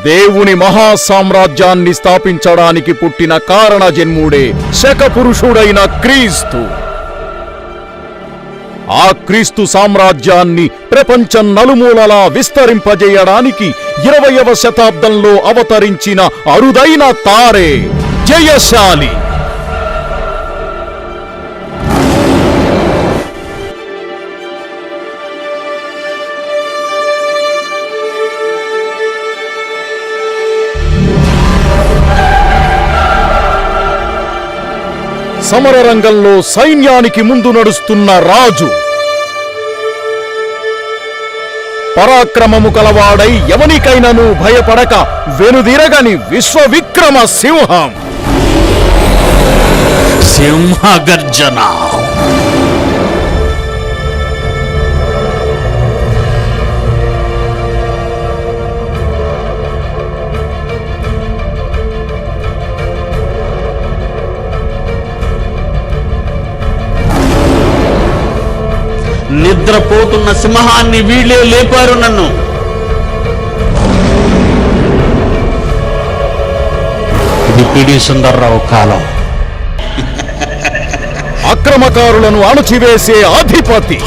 దేవుని మహాసామ్రాజ్యాన్ని స్థాపించడానికి పుట్టిన కారణ జన్ముడే శకపురుషుడైన క్రీస్తు. ఆ క్రీస్తు సామ్రాజ్యాన్ని ప్రపంచం నలుమూలలా విస్తరింపజేయడానికి 20వ శతాబ్దంలో అవతరించిన అరుదైన తారే జయశాలి. సమర రంగంలో సైన్యానికి ముందు నడుస్తున్న రాజు, పరాక్రమము కలవాడై ఎవనికైనను భయపడక వెనుదిరగని విశ్వవిక్రమ సింహం. సింహగర్జన. నిద్రపోతున్న సింహాన్ని వీళ్ళే లేపారు నన్ను. ఇది పిడి సుందర్రావు కాలం. అక్రమకారులను అణచివేసే అధిపతి,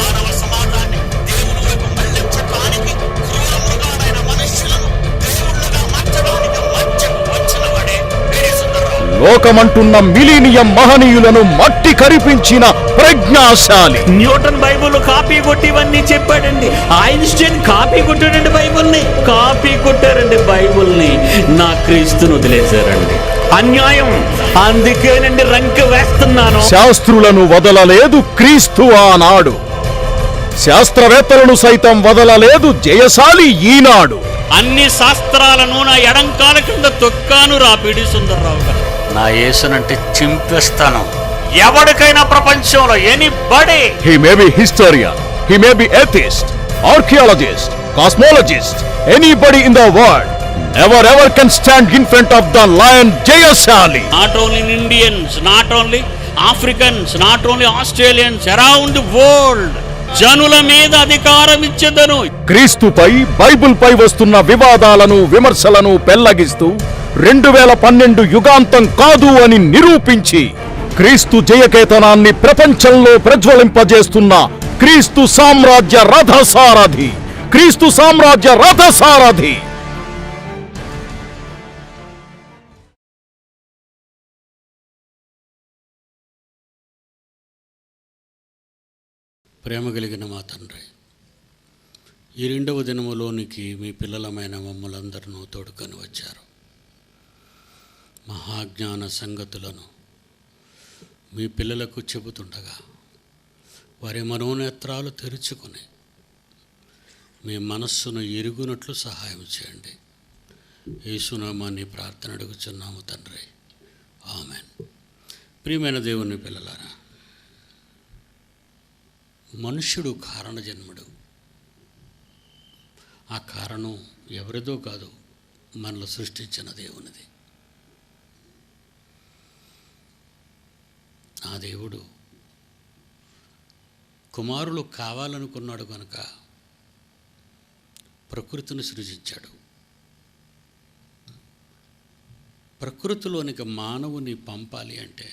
లోకమంటున్న మిలీనియం మహనీయులను మట్టి కరిపించిన ప్రజ్ఞాశాలి. న్యూటన్ బైబుల్ కాపీ కొట్టివన్నీ చెప్పాడండి. ఐన్స్టైన్ కాపీ కొట్టాడండి బైబుల్ని. కాపీ కొట్టారండి బైబుల్ని. నా క్రీస్తును వదిలేశారండి. అన్యాయం. అందుకేనండి రంక వేస్తున్నాను. శాస్త్రులను వదలలేదు క్రీస్తు ఆనాడు, శాస్త్రవేత్తలను సైతం వదలలేదు జయశాలి ఈనాడు. అన్ని శాస్త్రాలను నా ఎడంకాల కింద తొక్కాను రా పిడి సుందర్రావు గారు. నా యేసునంటే చింపేస్తాను ఎవరికైనా ప్రపంచంలో. Anybody. He may be historian, he may be atheist, archaeologist, cosmologist, anybody in the world ever can stand in front of the lion Jayashali. Not only in Indians, not only Africans, not only Australians, around the world. జనుల మీద అధికారం ఇచ్చేదను. క్రీస్తుపై Bible పై వస్తున్న వివాదాలను విమర్శలను పెళ్లగిస్తూ 2012 యుగాంతం కాదు అని నిరూపించి క్రీస్తు జయకేతనాన్ని ప్రపంచంలో ప్రజ్వలింపజేస్తున్న క్రీస్తు సామ్రాజ్య రథసారథి, క్రీస్తు సామ్రాజ్య రథసారథి. ప్రేమ కలిగిన మా తండ్రి, ఈ 2వ దినములోనికి మీ పిల్లలమైన మమ్మలందరినూ తోడుకొని వచ్చారు. మహాజ్ఞాన సంగతులను మీ పిల్లలకు చెబుతుండగా వారి మనోనేత్రాలు తెరుచుకొని మీ మనస్సును ఎరుగునట్లు సహాయం చేయండి. యేసునామాన్ని ప్రార్థన అడుగుచున్నాము తండ్రి, ఆమెన్. ప్రియమైన దేవుని పిల్లలారా, మనుష్యుడు కారణ జన్ముడు. ఆ కారణం ఎవరిదో కాదు, మనలో సృష్టించిన దేవునిది. ఆ దేవుడు కుమారులు కావాలనుకున్నాడు కనుక ప్రకృతిని సృజించాడు. ప్రకృతిలోనికి మానవుని పంపాలి అంటే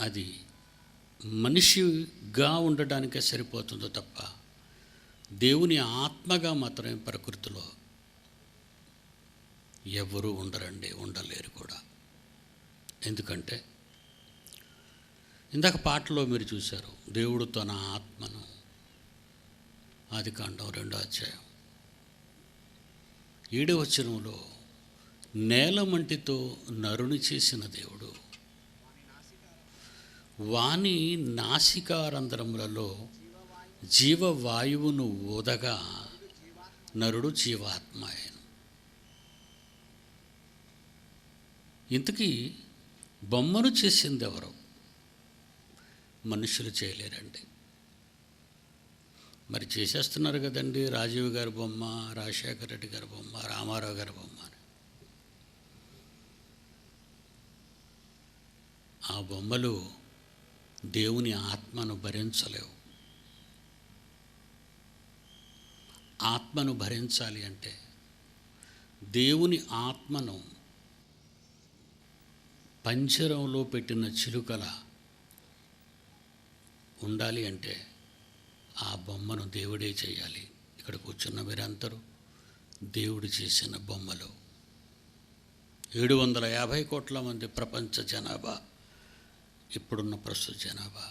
అది మనిషిగా ఉండడానికే సరిపోతుందో తప్ప దేవుని ఆత్మగా మాత్రమే ప్రకృతిలో ఎవరూ ఉండలేరు కూడా. ఎందుకంటే ఇందాక పాటలో మీరు చూశారు, దేవుడు తన ఆత్మను, ఆదికాండం 2వ అధ్యాయం 7వ వచనంలో, నేల మంటితో నరుని చేసిన దేవుడు వాని నాసికారంధ్రములలో జీవవాయువును ఊదగా నరుడు జీవాత్మ అయ్యను. ఇంతకీ బొమ్మను చేసింది ఎవరు? మనుషులు చేయలేరండి. మరి చేసేస్తున్నారు కదండి. రాజీవ్ గారి బొమ్మ, రాజశేఖర రెడ్డి గారి బొమ్మ, రామారావు గారి బొమ్మ. ఆ బొమ్మలు దేవుని ఆత్మను భరించలేవు. ఆత్మను భరించాలి అంటే, దేవుని ఆత్మను పంజరంలో పెట్టిన చిలుకల ఉండాలి అంటే ఆ బొమ్మను దేవుడే చేయాలి. ఇక్కడ కూర్చున్న మీరందరూ దేవుడు చేసిన బొమ్మలు. 750 కోట్ల మంది ప్రపంచ జనాభా, ఇప్పుడున్న ప్రస్తుత జనాభా.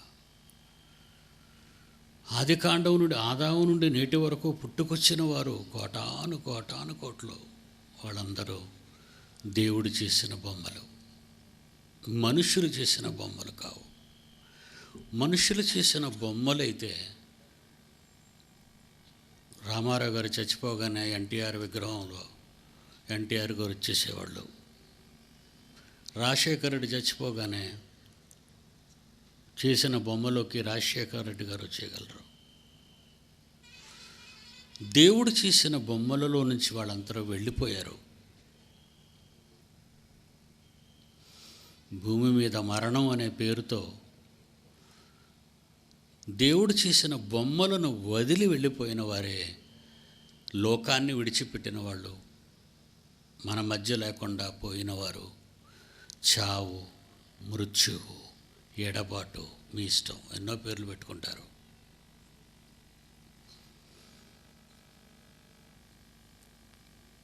ఆదికాండం నుండి, ఆదాము నుండి నేటి వరకు పుట్టుకొచ్చిన వారు కోటాను కోట్లు. వాళ్ళందరూ దేవుడు చేసిన బొమ్మలు, మనుషులు చేసిన బొమ్మలు కావు. మనుషులు చేసిన బొమ్మలైతే రామారావు గారు చచ్చిపోగానే ఎన్టీఆర్ విగ్రహంలో ఎన్టీఆర్ గారు వచ్చేసేవాళ్ళు. రాజశేఖర రెడ్డి చచ్చిపోగానే చేసిన బొమ్మలోకి రాజశేఖర రెడ్డి గారు వచ్చేయగలరు. దేవుడు చేసిన బొమ్మలలో నుంచి వాళ్ళందరూ వెళ్ళిపోయారు. భూమి మీద మరణం అనే పేరుతో దేవుడు చేసిన బొమ్మలను వదిలి వెళ్ళిపోయిన వారే లోకాన్ని విడిచిపెట్టిన వాళ్ళు, మన మధ్య లేకుండా పోయినవారు. చావు, మృత్యువు, ఎడబాటు, మీ ఇష్టం, ఎన్నో పేర్లు పెట్టుకుంటారు.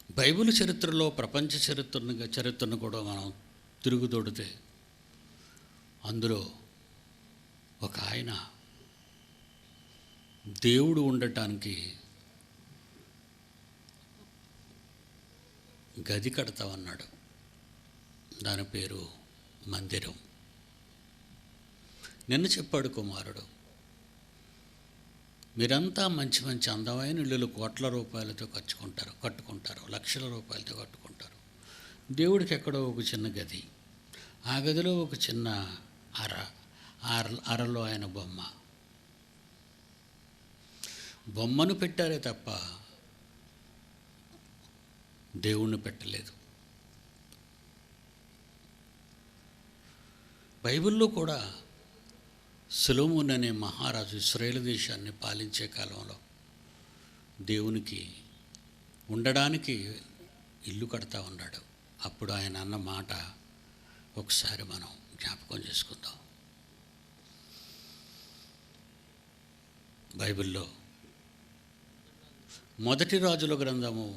బైబిల్ చరిత్రలో ప్రపంచ చరిత్రను కూడా మనం తిరుగుదొడితే అందులో ఒక ఆయన దేవుడు ఉండటానికి గది కడతామన్నాడు. దాని పేరు మందిరం. నిన్న చెప్పాడు కుమారుడు, మీరంతా మంచి మంచి అందమైన ఇళ్ళు కోట్ల రూపాయలతో కట్టుకుంటారు, లక్షల రూపాయలతో కట్టుకుంటారు. దేవుడికి ఎక్కడో ఒక చిన్న గది, ఆ గదిలో ఒక చిన్న అరలో ఆయన బొమ్మను పెట్టారే తప్ప దేవుణ్ణి పెట్టలేదు. బైబిల్లో కూడా సొలొమోను అనే మహారాజు ఇశ్రాయేలు దేశాన్ని పాలించే కాలంలో దేవునికి ఉండడానికి ఇల్లు కడతా ఉన్నాడు. అప్పుడు ఆయన అన్న మాట ఒకసారి మనం జ్ఞాపకం చేసుకుందాం. బైబిల్లో మొదటి రాజుల గ్రంథము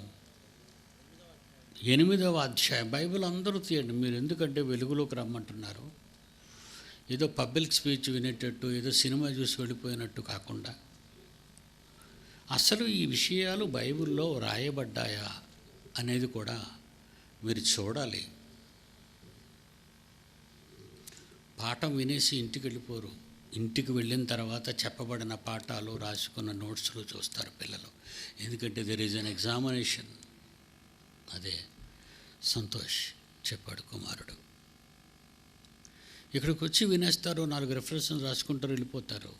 8వ అధ్యాయం. బైబిల్ అందరూ తీయండి మీరు, ఎందుకంటే వెలుగులోకి రమ్మంటున్నారు. ఏదో పబ్లిక్ స్పీచ్ వినేటట్టు, ఏదో సినిమా చూసి వెళ్ళిపోయినట్టు కాకుండా అసలు ఈ విషయాలు బైబిల్లో రాయబడ్డాయా అనేది కూడా మీరు చూడాలి. పాఠం వినేసి ఇంటికి వెళ్ళిపోరు. ఇంటికి వెళ్ళిన తర్వాత చెప్పబడిన పాఠాలు, రాసుకున్న నోట్స్లు చూస్తారు పిల్లలు. ఎందుకంటే దెర్ ఈజ్ అన్ ఎగ్జామినేషన్. అదే సంతోష్ చెప్పాడు కుమారుడు. ఇక్కడికి వచ్చి వినేస్తారు, 4 రెఫరెన్స్లు రాసుకుంటారు, వెళ్ళిపోతారు.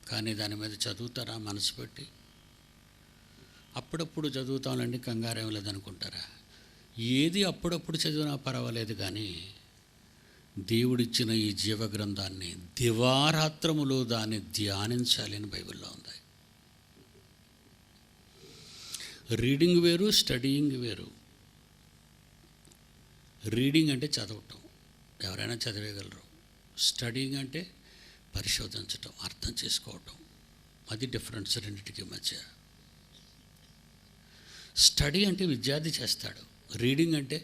కానీ దాని మీద చదువుతారా మనసు పెట్టి? అప్పుడప్పుడు చదువుతానండి, కంగారేం లేదనుకుంటారా? ఏది అప్పుడప్పుడు చదివినా పర్వాలేదు, కానీ దేవుడిచ్చిన ఈ జీవగ్రంథాన్ని దివారాత్రములు దాన్ని ధ్యానించాలి అని బైబిల్లో ఉంది. రీడింగ్ వేరు, స్టడీయింగ్ వేరు. రీడింగ్ అంటే చదవటం, ఎవరైనా చదివేయగలరు. స్టడీయింగ్ అంటే పరిశోధించటం, అర్థం చేసుకోవటం. అది డిఫరెన్స్ రెండింటికి మధ్య. స్టడీ అంటే విద్యార్థి చేస్తాడు. రీడింగ్ అంటే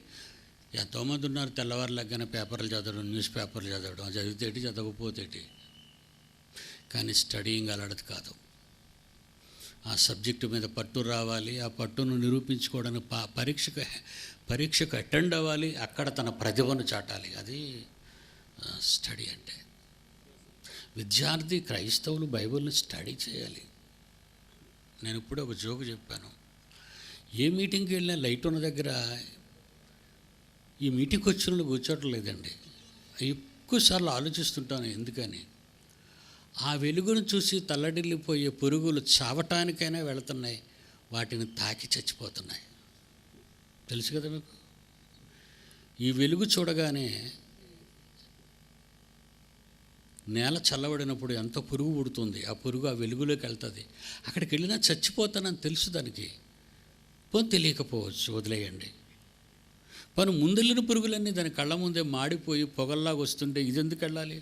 ఎంతోమంది ఉన్నారు, తెల్లవారులగ్గానే పేపర్లు చదవడం, న్యూస్ పేపర్లు చదవడం, చదివితేటి చదవకపోతేటి. కానీ స్టడీయింగ్ అలాంటిది కాదు. ఆ సబ్జెక్టు మీద పట్టు రావాలి, ఆ పట్టును నిరూపించుకోవడానికి పరీక్షకు అటెండ్ అవ్వాలి, అక్కడ తన ప్రతిభను చాటాలి. అది స్టడీ అంటే. విద్యార్థి, క్రైస్తవులు బైబిల్ని స్టడీ చేయాలి. నేను ఇప్పుడే ఒక జోకు చెప్పాను. ఏ మీటింగ్కి వెళ్ళినా లైట్ ఉన్న దగ్గర ఈ మీటింగ్కి వచ్చిన వాళ్ళు కూర్చోవటం లేదండి. ఎక్కువసార్లు ఆలోచిస్తుంటాను ఎందుకని. ఆ వెలుగును చూసి తల్లడిల్లిపోయే పురుగులు చావటానికైనా వెళుతున్నాయి, వాటిని తాకి చచ్చిపోతున్నాయి. తెలుసు కదా మీకు. ఈ వెలుగు చూడగానే నేల చల్లబడినప్పుడు ఎంత పురుగు పుడుతుంది, ఆ పురుగు ఆ వెలుగులోకి వెళ్తుంది. అక్కడికి వెళ్ళినా చచ్చిపోతానని తెలుసు దానికి, పోనీ తెలియకపోవచ్చు, వదిలేయండి. పని ముందెళ్ళిన పురుగులన్నీ దాని కళ్ళ ముందే మాడిపోయి పొగల్లాగా వస్తుంటే ఇది ఎందుకు వెళ్ళాలి,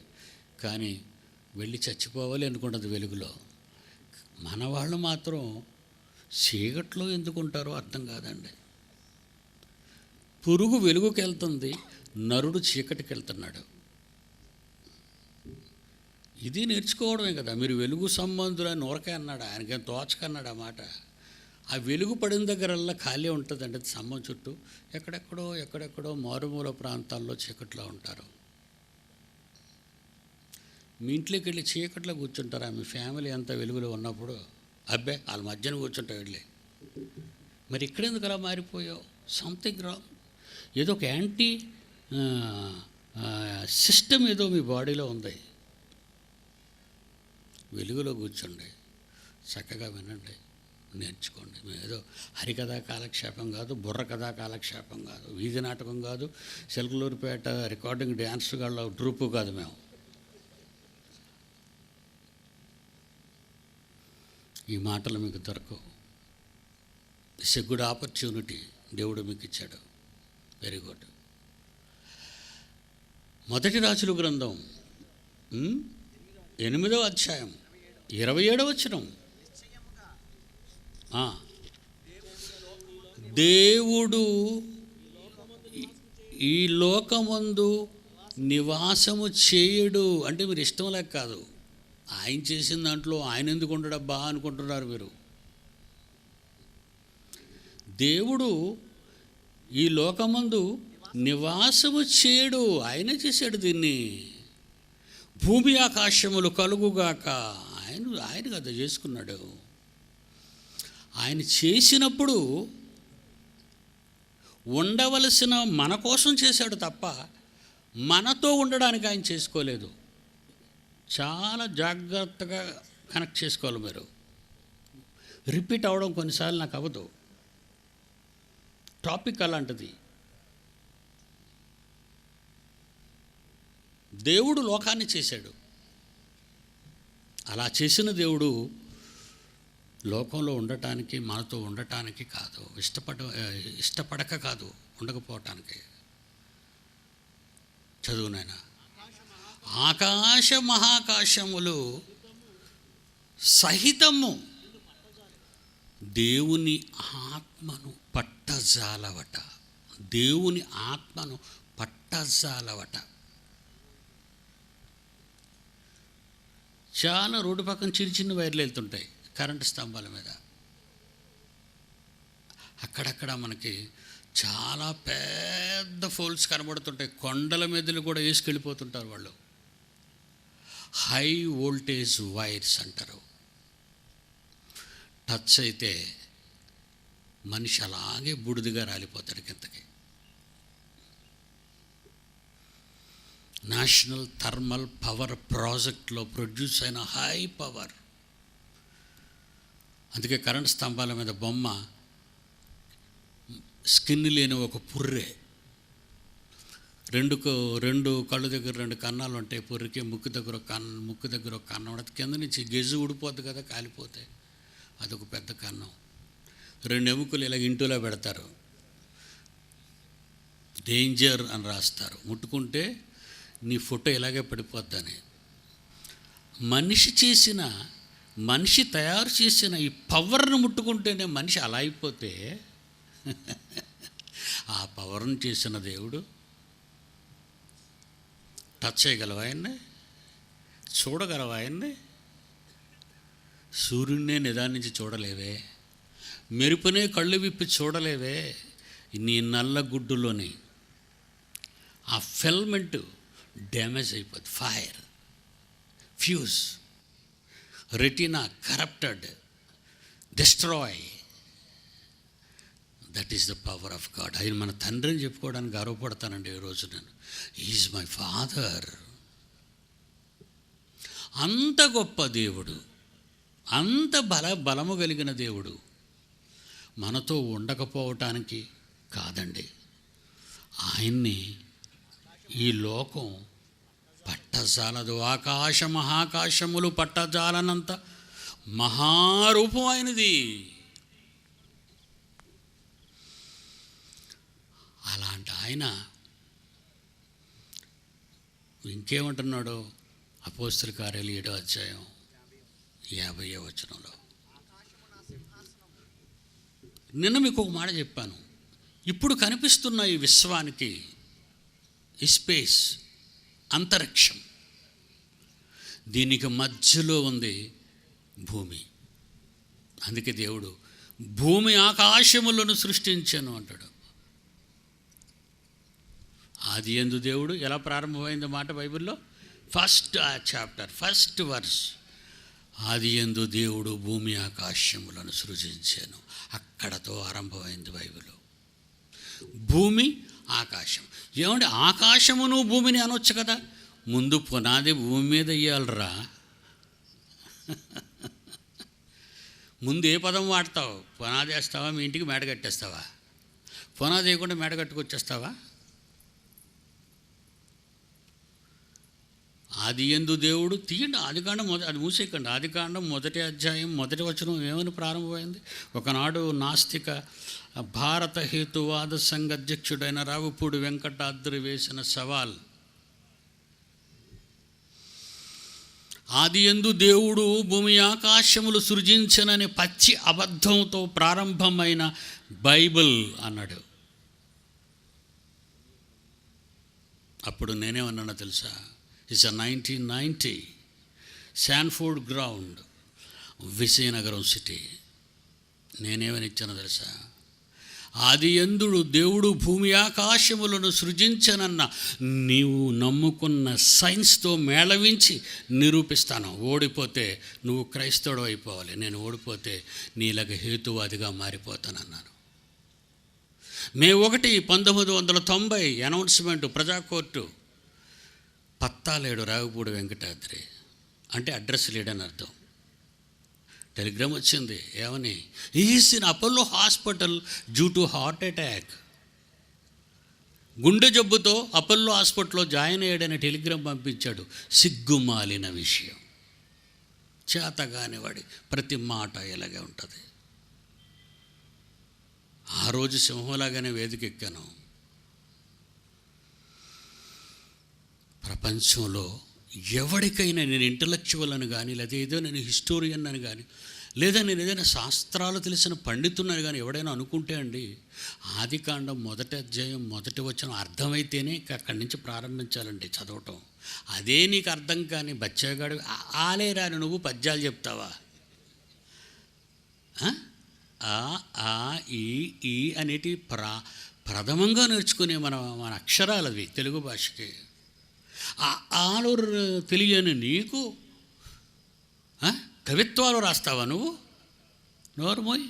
కానీ వెళ్ళి చచ్చిపోవాలి అనుకుంటుంది వెలుగులో. మన వాళ్ళు మాత్రం చీకట్లో ఎందుకుంటారో అర్థం కాదండి. పురుగు వెలుగుకి వెళ్తుంది, నరుడు చీకటికి వెళ్తున్నాడు. ఇది నేర్చుకోవడమే కదా. మీరు వెలుగు సంబంధులని ఊరకే అన్నాడు, ఆయనకేం తోచకన్నాడు ఆ మాట. ఆ వెలుగు పడిన దగ్గరల్లా ఖాళీ ఉంటుందండి స్తంభం చుట్టూ. ఎక్కడెక్కడో మారుమూల ప్రాంతాల్లో చీకట్లో ఉంటారు. మీ ఇంట్లోకి వెళ్ళి చీకట్లో కూర్చుంటారా? మీ ఫ్యామిలీ అంతా వెలుగులో ఉన్నప్పుడు అబ్బే వాళ్ళ మధ్యన కూర్చుంటా వెళ్ళి. మరి ఇక్కడెందుకు అలా మారిపోయావు? Something wrong. ఏదో ఒక యాంటీ సిస్టమ్ ఏదో మీ బాడీలో ఉంది. వెలుగులో కూర్చోండి, చక్కగా వినండి, నేర్చుకోండి. మేము ఏదో హరికథా కాలక్షేపం కాదు, బుర్ర కథా కాలక్షేపం కాదు, వీధి నాటకం కాదు, సిల్కలూరుపేట రికార్డింగ్ డ్యాన్స్ గాళ్ళ ట్రూపు కాదు. మేము ఈ మాటలు మీకు దొరకవు. ఇట్స్ ఎ గుడ్ ఆపర్చునిటీ దేవుడు మీకు ఇచ్చాడు. Very good. మొదటి రాజుల గ్రంథం 8వ అధ్యాయం 27వ వచనం. దేవుడు ఈ లోకమందు నివాసము చేయడు అంటే మీరు ఇష్టం లేక కాదు, ఆయన చేసిన దాంట్లో ఆయన ఎందుకు ఉండడబ్బా అనుకుంటున్నారు మీరు. దేవుడు ఈ లోకమందు నివాసము చేయడు, ఆయనే చేశాడు దీన్ని. భూమి ఆకాశములు కలుగుగాక ఆయన కదా చేసుకున్నాడు. ఆయన చేసినప్పుడు ఉండవలసిన మన కోసం చేశాడు తప్ప మనతో ఉండడానికి ఆయన చేసుకోలేదు. చాలా జాగ్రత్తగా కనెక్ట్ చేసుకోవాలి మీరు. రిపీట్ అవ్వడం కొన్నిసార్లు నాకు అవ్వదు. టాపిక్ అలాంటిది. దేవుడు లోకాన్ని చేశాడు. అలా చేసిన దేవుడు లోకంలో ఉండటానికి, మనతో ఉండటానికి కాదు, ఇష్టపడక కాదు, ఉండకపోవటానికి. చదువునైనా ఆకాశ మహాకాశములు సహితము దేవుని ఆత్మను పట్టజాలవట. దేవుని ఆత్మను పట్టజాలవట. చాలా రోడ్డు పక్కన చిన్న వైర్లు వెళ్తుంటాయి కరెంటు స్తంభాల మీద. అక్కడక్కడ మనకి చాలా పెద్ద ఫోల్స్ కనబడుతుంటాయి. కొండల మీదలు కూడా వేసుకెళ్ళిపోతుంటారు వాళ్ళు. హై వోల్టేజ్ వైర్స్ అంటారు. టచ్ అయితే మనిషి అలాగే బూడిదిగా రాలిపోతాడు కిందకి. నేషనల్ థర్మల్ పవర్ ప్రాజెక్ట్లో ప్రొడ్యూస్ అయిన హై పవర్. అందుకే కరెంట్ స్తంభాల మీద బొమ్మ స్కిన్ లేని ఒక పుర్రె, రెండు కళ్ళు దగ్గర 2 కన్నాలు ఉంటాయి పుర్రెకి. ముక్కు దగ్గర ఒక కన్నం ఉండదు. కింద నుంచి గెజు ఊడిపోద్ది కదా కాలిపోతే, అదొక పెద్ద కన్నం. 2 ఎముకలు ఇలా ఇంటిలో పెడతారు. డేంజర్ అని రాస్తారు. ముట్టుకుంటే నీ ఫోటో ఇలాగే పడిపోద్దని. మనిషి తయారు చేసిన ఈ పవర్ను ముట్టుకుంటేనే మనిషి అలా అయిపోతే ఆ పవర్ను చేసిన దేవుడు టచ్ చేయగలవా ఆయన్ని? చూడగలవా ఆయన్ని? సూర్యున్నే నిదానించి చూడలేవే, మెరుపునే కళ్ళు విప్పి చూడలేవే. నీ నల్ల గుడ్డులోని ఆ ఫిల్మెంట్ డ్యామేజ్ అయిపోద్ది. Fire, fuse, retina corrupted, destroy. That is the power of God. ఆయన మన తండ్రిని చెప్పుకోవడానికి గర్వపడతానండి ఈరోజు నేను. Is my father. అంత గొప్ప దేవుడు, అంత బలము కలిగిన దేవుడు మనతో ఉండకపోవటానికి కాదండి, ఆయన్ని ఈ లోకం పట్టజాలదు. ఆకాశ మహాకాశములు పట్టజాలనంత మహారూపమైనది. అలాంటి ఆయన ఇంకేమంటున్నాడు? అపోస్తల కార్యాలు 7వ అధ్యాయం 50వ వచనంలో. నిన్న మీకు ఒక మాట చెప్పాను. ఇప్పుడు కనిపిస్తున్న ఈ విశ్వానికి, ఈ స్పేస్, అంతరిక్షం, దీనికి మధ్యలో ఉంది భూమి. అందుకే దేవుడు భూమి ఆకాశములను సృష్టించాను అంటాడు. ఆది యందు దేవుడు ఎలా ప్రారంభమైంది మాట బైబిల్లో? First chapter, first verse. ఆది యందు దేవుడు భూమి ఆకాశములను సృజించాను. అక్కడతో ఆరంభమైంది బైబిల్. భూమి ఆకాశం. ఏమంటే ఆకాశమును భూమిని అనొచ్చు కదా. ముందు పునాది భూమి మీద వేయాలరా. ముందు ఏ పదం వాడతావు? పునాది వేస్తావా? మీ ఇంటికి మేడ కట్టేస్తావా? పునాది వేయకుండా మేడ కట్టుకొచ్చేస్తావా? ఆది యందు దేవుడు తీయండి. ఆదికాండం అది మూసేయకండి. ఆదికాండం 1వ అధ్యాయం 1వ వచనం ఏమని ప్రారంభమైంది? ఒకనాడు నాస్తిక భారత హేతువాద సంఘ అధ్యక్షుడైన రావుపూడి వెంకటాద్రి వేసిన సవాల్. ఆది యందు దేవుడు భూమి ఆకాశములు సృజించనని పచ్చి అబద్ధంతో ప్రారంభమైన బైబిల్ అన్నాడు. అప్పుడు నేనేమన్నానో తెలుసా? It's 1990 Sanford ground, Vizianagaram city. నేనేమని ఇచ్చానో తెలుసా? ఆది యందు దేవుడు భూమి ఆకాశములను సృజించనన్న నీవు నమ్ముకున్న సైన్స్తో మేళవించి నిరూపిస్తాను. ఓడిపోతే నువ్వు క్రైస్తవుడు అయిపోవాలి, నేను ఓడిపోతే నీలాగ హేతువాదిగా మారిపోతానన్నాను. మే 1, 1990 అనౌన్స్మెంటు, ప్రజాకోర్టు. పత్తా లేడు రావుపూడి వెంకటాద్రి అంటే అడ్రస్ లేడని అర్థం. టెలిగ్రామ్ వచ్చింది ఏమని? Is in Apollo hospital due to heart attack. గుండె జబ్బుతో అపోలో హాస్పిటల్లో జాయిన్ అయ్యాడని టెలిగ్రామ్ పంపించాడు. సిగ్గుమాలిన విషయం. చేతగాని వాడి ప్రతి మాట ఇలాగే ఉంటుంది. ఆ రోజు సింహంలాగానే వేదికెక్కాను. ప్రపంచంలో ఎవరికైనా నేను ఇంటలెక్చువల్ అని కానీ, లేదా ఏదో నేను హిస్టోరియన్ అని కానీ, లేదా నేను ఏదైనా శాస్త్రాలు తెలిసిన పండితున్నని కానీ ఎవడైనా అనుకుంటే అండి, ఆదికాండం 1వ అధ్యాయం 1వ వచనం అర్థమైతేనే అక్కడి నుంచి ప్రారంభించాలండి చదవటం. అదే నీకు అర్థం కానీ బచ్చాగాడు ఆలేరాని నువ్వు పద్యాలు చెప్తావా? ఆ ఈ అనేటి ప్రథమంగా నేర్చుకునే మన అక్షరాలు అవి తెలుగు భాషకి. ఆలు తెలియని నీకు కవిత్వాలు రాస్తావా నువ్వు? నోరుమోయ్.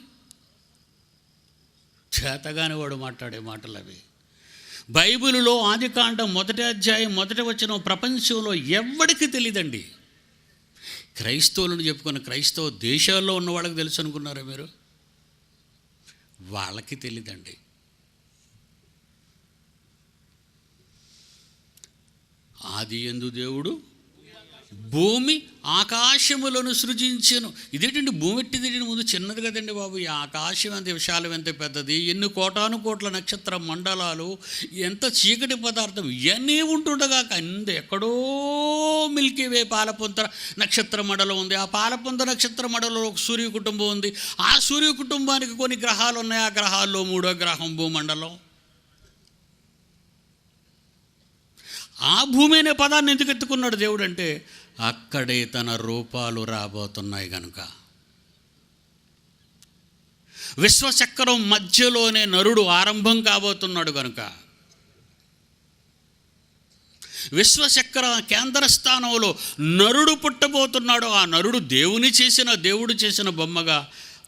చేతగాని వాడు మాట్లాడే మాటలు అవి. బైబిలులో ఆదికాండం 1వ అధ్యాయం 1వ వచనం ప్రపంచంలో ఎవ్వడికి తెలియదండి. క్రైస్తవులను చెప్పుకున్న క్రైస్తవ దేశాల్లో ఉన్న వాళ్ళకి తెలుసు అనుకున్నారా మీరు? వాళ్ళకి తెలియదండి. ఆది యందు దేవుడు భూమి ఆకాశములను సృజించెను. ఇదేంటండి భూమి ఎట్టిదేంటి? ముందు చిన్నది కదండి బాబు. ఈ ఆకాశం ఎంత విశాలం, ఎంత పెద్దది, ఎన్ని కోటాను కోట్ల నక్షత్ర మండలాలు, ఎంత చీకటి పదార్థం, ఇవన్నీ ఉంటుండగా కింద ఎక్కడో మిల్కీవే పాలపుంత నక్షత్ర మండలం ఉంది. ఆ పాలపుంత నక్షత్ర మండలంలో ఒక సూర్య కుటుంబం ఉంది. ఆ సూర్య కుటుంబానికి కొన్ని గ్రహాలు ఉన్నాయి. ఆ గ్రహాల్లో 3వ గ్రహం భూమండలం. ఆ భూమి అనే పదాన్ని ఎందుకు ఎత్తుకున్నాడు దేవుడు అంటే, అక్కడే తన రూపాలు రాబోతున్నాయి కనుక. విశ్వచక్రం మధ్యలోనే నరుడు ఆరంభం కాబోతున్నాడు కనుక. విశ్వచక్ర కేంద్ర స్థానంలో నరుడు పుట్టబోతున్నాడు. ఆ నరుడు దేవుడు చేసిన బొమ్మగా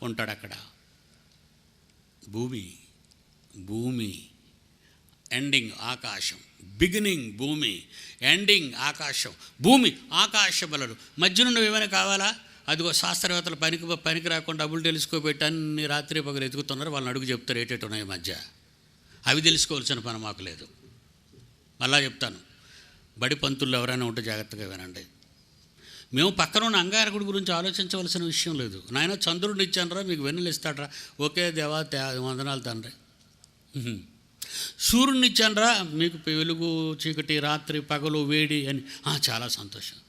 ఉంటాడు అక్కడ. భూమి ఎండింగ్ ఆకాశం, బిగినింగ్ భూమి, ఎండింగ్ ఆకాశం. భూమి ఆకాశ బలలు మధ్యన నువ్వు ఏమైనా కావాలా? అదిగో శాస్త్రవేత్తలు పనికి రాకుండా డబ్బులు తెలుసుకోబెట్టి అన్ని రాత్రి పగలు ఎదుగుతున్నారు. వాళ్ళని అడుగు చెప్తారు ఏటేటి ఉన్నాయి మధ్య. అవి తెలుసుకోవాల్సిన పని మాకు లేదు. మళ్ళా చెప్తాను, బడి పంతులు ఎవరైనా ఉంటే జాగ్రత్తగా వినండి. మేము పక్కన ఉన్న అంగారకుడి గురించి ఆలోచించవలసిన విషయం లేదు. నాయన చంద్రుడిని ఇచ్చానరా, మీకు వెన్నెలు ఇస్తాడరా, ఓకే దేవా వందనాలు తండ్రి. సూర్యుడిని ఇచ్చానరా, మీకు వెలుగు చీకటి రాత్రి పగలు వేడి అని, చాలా సంతోషం.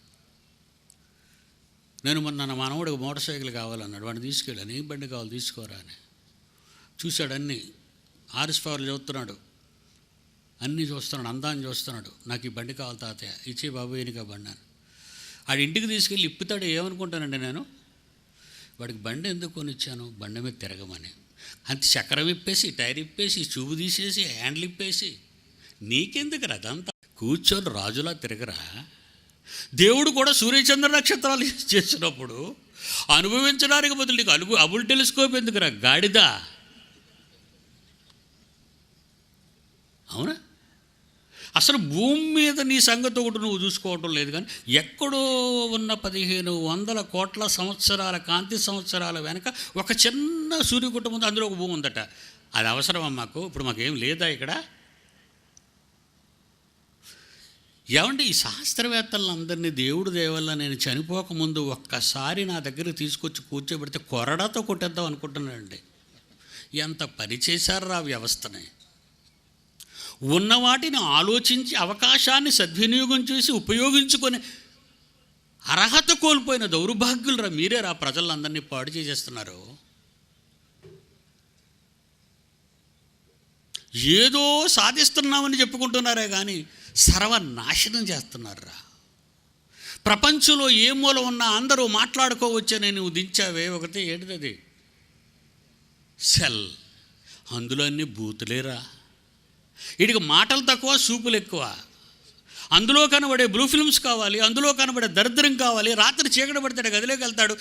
నేను మొన్న నా మనవడికి మోటార్ సైకిల్ కావాలన్నాడు, వాడిని తీసుకెళ్ళాను. ఏం బండి కావాలి తీసుకోరా అని. చూశాడు, అన్నీ ఆర్ఎస్ పవర్లు చదువుతున్నాడు, అన్నీ చూస్తున్నాడు, అందాన్ని చూస్తున్నాడు. నాకు ఈ బండి కావాలి తాతయ్య, ఇచ్చే బాబు ఎనిక బండి అని. ఆడి ఇంటికి తీసుకెళ్ళి ఇప్పుతాడు. ఏమనుకుంటానండి నేను, వాడికి బండి ఎందుకు కొనిచ్చాను, బండి మీద తిరగమని. అంత చక్రం ఇప్పేసి, టైర్ ఇప్పేసి, చూపు తీసేసి, హ్యాండిల్ ఇప్పేసి, నీకెందుకురా అదంతా, కూర్చొని రాజులా తిరగరా. దేవుడు కూడా సూర్యచంద్ర నక్షత్రాలు చేసినప్పుడు అనుభవించడానికి బదులు నీకు అబుల్ టెలిస్కోప్ ఎందుకురా గాడిదా. అవునా? అసలు భూమి మీద నీ సంగతి ఒకటి నువ్వు చూసుకోవటం లేదు. కానీ ఎక్కడో ఉన్న 1500 కోట్ల సంవత్సరాల కాంతి సంవత్సరాల వెనక ఒక చిన్న సూర్యకుటం ఉంది, అందులో ఒక భూమి ఉందట. అది అవసరమా మాకు? ఇప్పుడు మాకేం లేదా ఇక్కడ? ఏమంటే ఈ శాస్త్రవేత్తలందరినీ దేవుడు దేవల్ల నేను చనిపోకముందు ఒక్కసారి నా దగ్గర తీసుకొచ్చి కూర్చోబెడితే కొరడాతో కొట్టేద్దాం అనుకుంటున్నానండి. ఎంత పని చేశారు ఆ వ్యవస్థని. ఉన్న వాటిని ఆలోచించి అవకాశాన్ని సద్వినియోగం చేసి ఉపయోగించుకొని అర్హత కోల్పోయిన దౌర్భాగ్యులరా మీరేరా ప్రజలందరినీ పాడు చేసేస్తున్నారు. ఏదో సాధిస్తున్నామని చెప్పుకుంటున్నారే కానీ సర్వనాశనం చేస్తున్నారా. ప్రపంచంలో ఏ మూల ఉన్నా అందరూ మాట్లాడుకోవచ్చని నువ్వు దించావే ఒకటి, ఏంటిది సెల్, అందులో అన్నీ బూతులేరా. వీడికి మాటలు తక్కువ, సూపులు ఎక్కువ. అందులో కనబడే బ్లూ ఫిల్మ్స్ కావాలి, అందులో కనబడే దరిద్రం కావాలి. రాత్రి చీకటి పడతాడు, గదిలోకి వెళ్తాడు,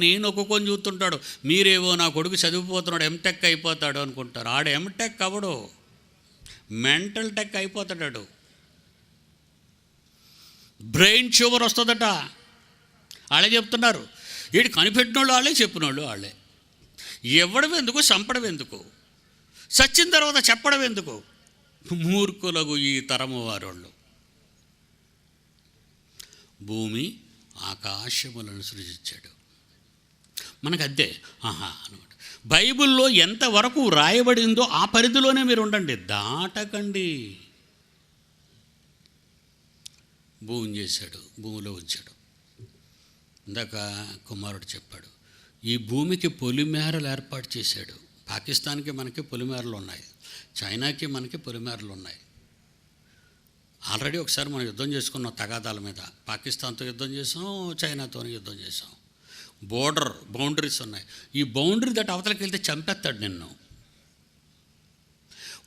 నేను ఒక్కొక్కని చూస్తుంటాడు. మీరేవో నా కొడుకు చదివిపోతున్నాడు, ఎంటెక్ అయిపోతాడు అనుకుంటారు. ఆడు ఎంటెక్ అవ్వడు, మెంటల్ టెక్ అయిపోతాడు. బ్రెయిన్ ట్యూమర్ వస్తుందట. వాళ్ళే చెప్తున్నారు. వీడు కనిపెట్టిన వాళ్ళు వాళ్ళే, చెప్పిన వాళ్ళు వాళ్ళే. ఇవ్వడం ఎందుకు, చంపడం ఎందుకు, చచ్చిన తర్వాత చెప్పడం ఎందుకు? మూర్ఖులకు ఈ తరము వారోళ్ళు. భూమి ఆకాశములను సృజించాడు. మనకు అదే అనమాట. బైబిల్లో ఎంతవరకు రాయబడిందో ఆ పరిధిలోనే మీరు ఉండండి, దాటకండి. భూమిని చేశాడు, భూమిలో ఉంచాడు. ఇందాక కుమారుడు చెప్పాడు, ఈ భూమికి పొలిమేరలు ఏర్పాటు చేశాడు. పాకిస్తాన్కి మనకి పొలిమేరలు ఉన్నాయి, చైనాకి మనకి పొలిమేరలు ఉన్నాయి. ఆల్రెడీ ఒకసారి మనం యుద్ధం చేసుకున్నాం తగాదాల మీద. పాకిస్తాన్తో యుద్ధం చేసాం, చైనాతో యుద్ధం చేసాం. బౌండరీస్ ఉన్నాయి. ఈ బౌండరీ దట్ అవతలకి వెళ్తే చంపేస్తాడు నిన్ను.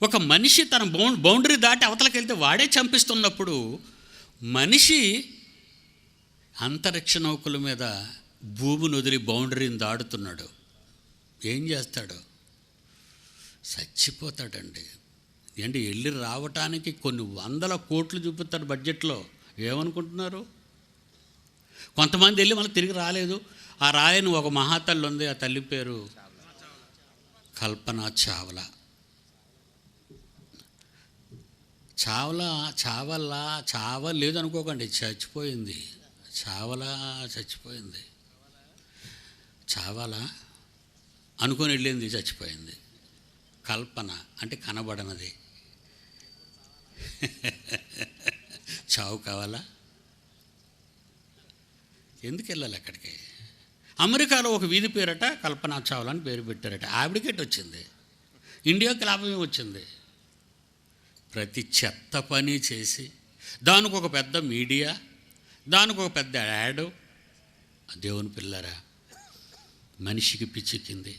ఒక మనిషి తన బౌండరీ దాటి అవతలకి వెళ్తే వాడే చంపిస్తున్నప్పుడు మనిషి అంతరిక్ష నౌకల మీద భూమిని వదిలి బౌండరీని దాడుతున్నాడు. ఏం చేస్తాడు? చచ్చిపోతాడండి. ఏంటి, వెళ్ళి రావటానికి కొన్ని 100 కోట్లు చూపిస్తాడు బడ్జెట్లో. ఏమనుకుంటున్నారు? కొంతమంది వెళ్ళి మళ్ళీ తిరిగి రాలేదు. ఆ రాయని ఒక మహాతల్లి ఉంది, ఆ తల్లి పేరు కల్పనా చావ్లా. చావలేదు అనుకోకండి, చచ్చిపోయింది. చచ్చిపోయింది. చావాలా అనుకొని వెళ్ళింది, చచ్చిపోయింది. కల్పన అంటే కనబడనది. చావు కావాలా? ఎందుకు వెళ్ళాలి అక్కడికి? అమెరికాలో ఒక వీధి పేరట కల్పనా చావ్లా అని పేరు పెట్టారట. ఆవిడకేట్ వచ్చింది, ఇండియాకి లాభమే వచ్చింది. ప్రతి చెత్త పని చేసి దానికి ఒక పెద్ద మీడియా, దానికి ఒక పెద్ద యాడ్. దేవుని పిల్లరా, మనిషికి పిచ్చెక్కింది.